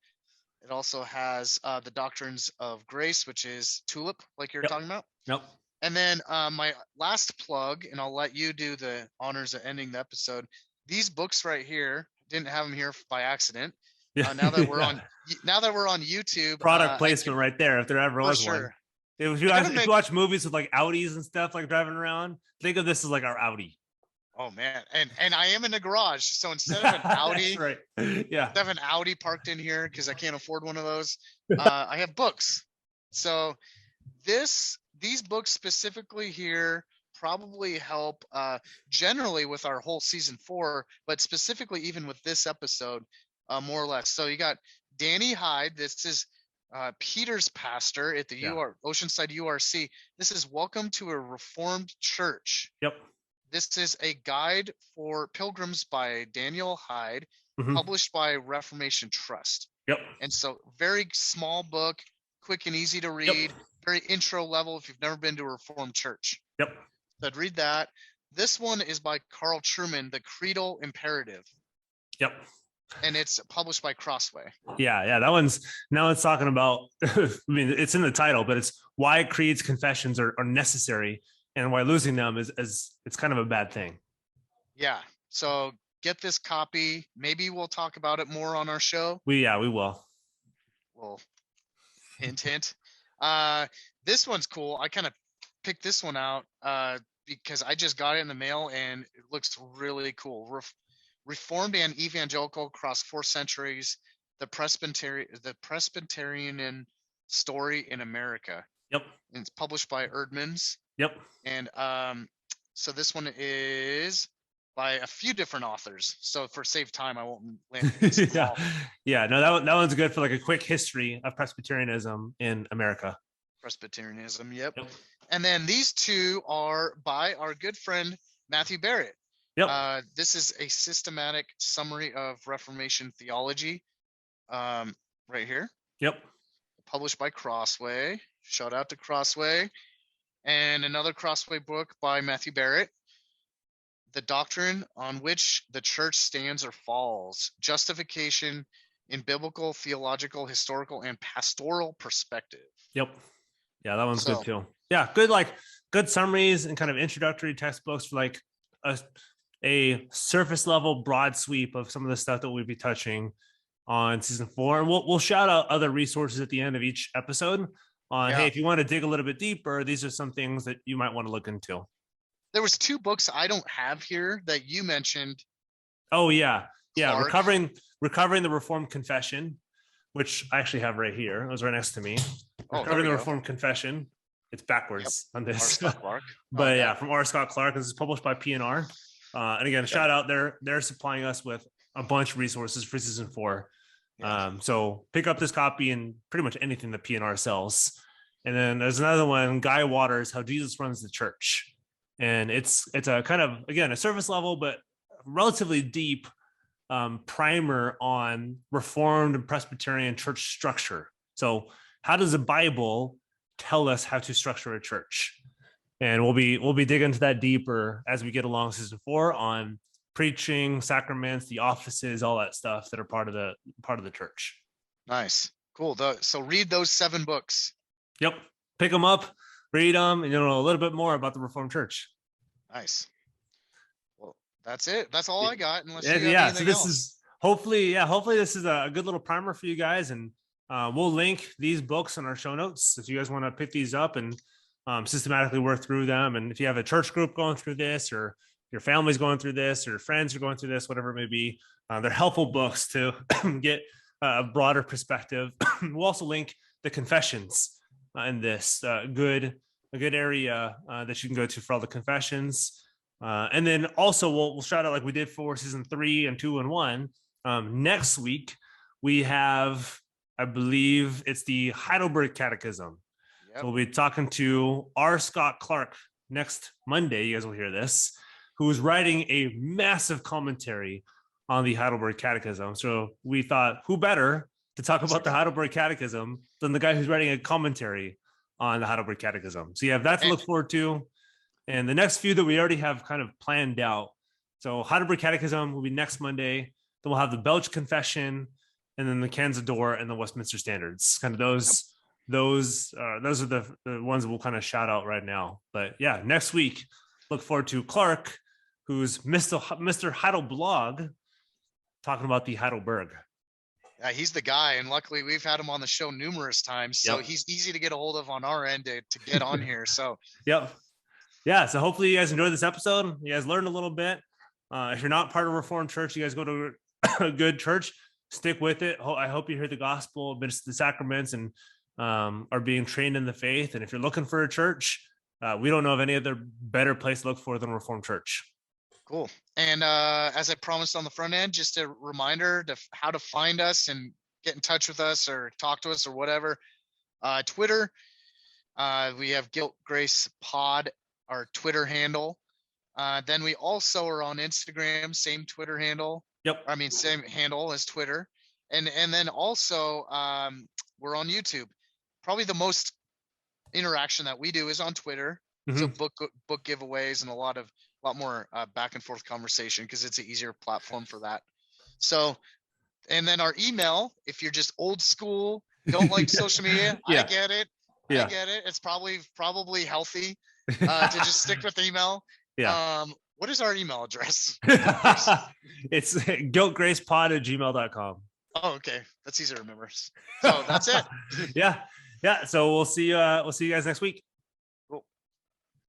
It also has the doctrines of grace, which is TULIP, like you're talking about. Yep. And then my last plug, and I'll let you do the honors of ending the episode. These books right here, didn't have them here by accident. Now that we're on YouTube, product placement right there. If there ever was one. If you watch movies with like Audis and stuff, like driving around, think of this as like our Audi. Oh man, and I am in a garage, so instead of an Audi, right? Yeah, instead of an Audi parked in here because I can't afford one of those, I have books. So these books specifically here probably help generally with our whole season 4, but specifically even with this episode, more or less. So you got Danny Hyde. This is Peter's pastor at the Oceanside URC. This is Welcome to a Reformed Church. Yep. This is a guide for pilgrims by Daniel Hyde, published by Reformation Trust. Yep. And so very small book, quick and easy to read, very intro level if you've never been to a Reformed church. Yep. So I'd read that. This one is by Carl Trueman, The Creedal Imperative. Yep. And it's published by Crossway. Yeah. That one's, now it's talking about, I mean, it's in the title, but it's why creeds, confessions are necessary and why losing them is it's kind of a bad thing. Yeah. So get this copy. Maybe we'll talk about it more on our show. We will. Well, hint. This one's cool. I kind of picked this one out because I just got it in the mail and it looks really cool. Reformed and Evangelical across 4 centuries, the Presbyterian story in America. Yep. And it's published by Erdman's. Yep. And so this one is by a few different authors. So for save time, I won't land these all. Yeah. No, that one's good for like a quick history of Presbyterianism in America. Presbyterianism, yep. And then these 2 are by our good friend Matthew Barrett. Yep. This is a systematic summary of Reformation theology, right here. Yep. Published by Crossway. Shout out to Crossway. And another Crossway book by Matthew Barrett. the doctrine on which the church stands or falls, justification in biblical, theological, historical, and pastoral perspective. Yep. Yeah, that one's So, good too. Yeah, good summaries and kind of introductory textbooks for like a surface level broad sweep of some of the stuff that we'll be touching on season 4. And we'll shout out other resources at the end of each episode on, hey, if you want to dig a little bit deeper, these are some things that you might want to look into. There was 2 books I don't have here that you mentioned. Oh yeah. Yeah. Clark. Recovering the Reformed Confession, which I actually have right here. It was right next to me. Recovering the Reformed Confession. It's backwards on this. But yeah, from R. Scott Clark. This is published by P&R. And again, shout out, they're supplying us with a bunch of resources for season 4. So pick up this copy and pretty much anything that P&R sells. And then there's another one, Guy Waters, How Jesus Runs the Church. And it's a kind of, again, a surface level, but relatively deep primer on Reformed and Presbyterian church structure. So how does the Bible tell us how to structure a church? And we'll be digging into that deeper as we get along season 4 on preaching, sacraments, the offices, all that stuff that are part of the church. Nice. Cool. So read those 7 books. Yep. Pick them up, read them, and you'll know a little bit more about the Reformed Church. Nice. Well, that's it. That's all I got. Unless so this is hopefully this is a good little primer for you guys, and we'll link these books in our show notes if you guys want to pick these up and systematically work through them. And if you have a church group going through this, or your family's going through this, or your friends are going through this, whatever it may be, they're helpful books to get a broader perspective. We'll also link the confessions in this a good area that you can go to for all the confessions. And then also we'll shout out, like we did for season 3 and 2 and 1. Next week we have, I believe it's the Heidelberg Catechism. Yep. So we'll be talking to R. Scott Clark next Monday. You guys will hear this, who's writing a massive commentary on the Heidelberg Catechism. So we thought, who better to talk about the Heidelberg Catechism than the guy who's writing a commentary on the Heidelberg Catechism. So you have that to look forward to. And the next few that we already have kind of planned out. So Heidelberg Catechism will be next Monday. Then we'll have the Belgian Confession, and then the Canzador and the Westminster Standards. Kind of those are the ones that we'll kind of shout out right now. But yeah, next week, look forward to Clark, who's Mr. Heidelblog, talking about the Heidelberg. Yeah, he's the guy, and luckily we've had him on the show numerous times, so he's easy to get a hold of on our end to get on here. So yeah, so hopefully you guys enjoyed this episode. You guys learned a little bit. If you're not part of Reformed Church, you guys go to a good church, stick with it. I hope you hear the gospel, the sacraments, and are being trained in the faith. And if you're looking for a church, we don't know of any other better place to look for than Reformed Church. Cool. And as I promised on the front end, just a reminder to how to find us and get in touch with us or talk to us or whatever. Twitter, we have guiltgracepod, our Twitter handle. Then we also are on Instagram, same Twitter handle. Same handle as Twitter. And then also we're on YouTube. Probably the most interaction that we do is on Twitter. Mm-hmm. So book giveaways and a lot more back and forth conversation, because it's an easier platform for that. So, and then our email, if you're just old school, don't like social media, I get it. I get it. It's probably healthy to just stick with email. What is our email address? It's guiltgracepod@gmail.com. Oh, okay. That's easy to remember. So that's it. Yeah. So we'll see you guys next week.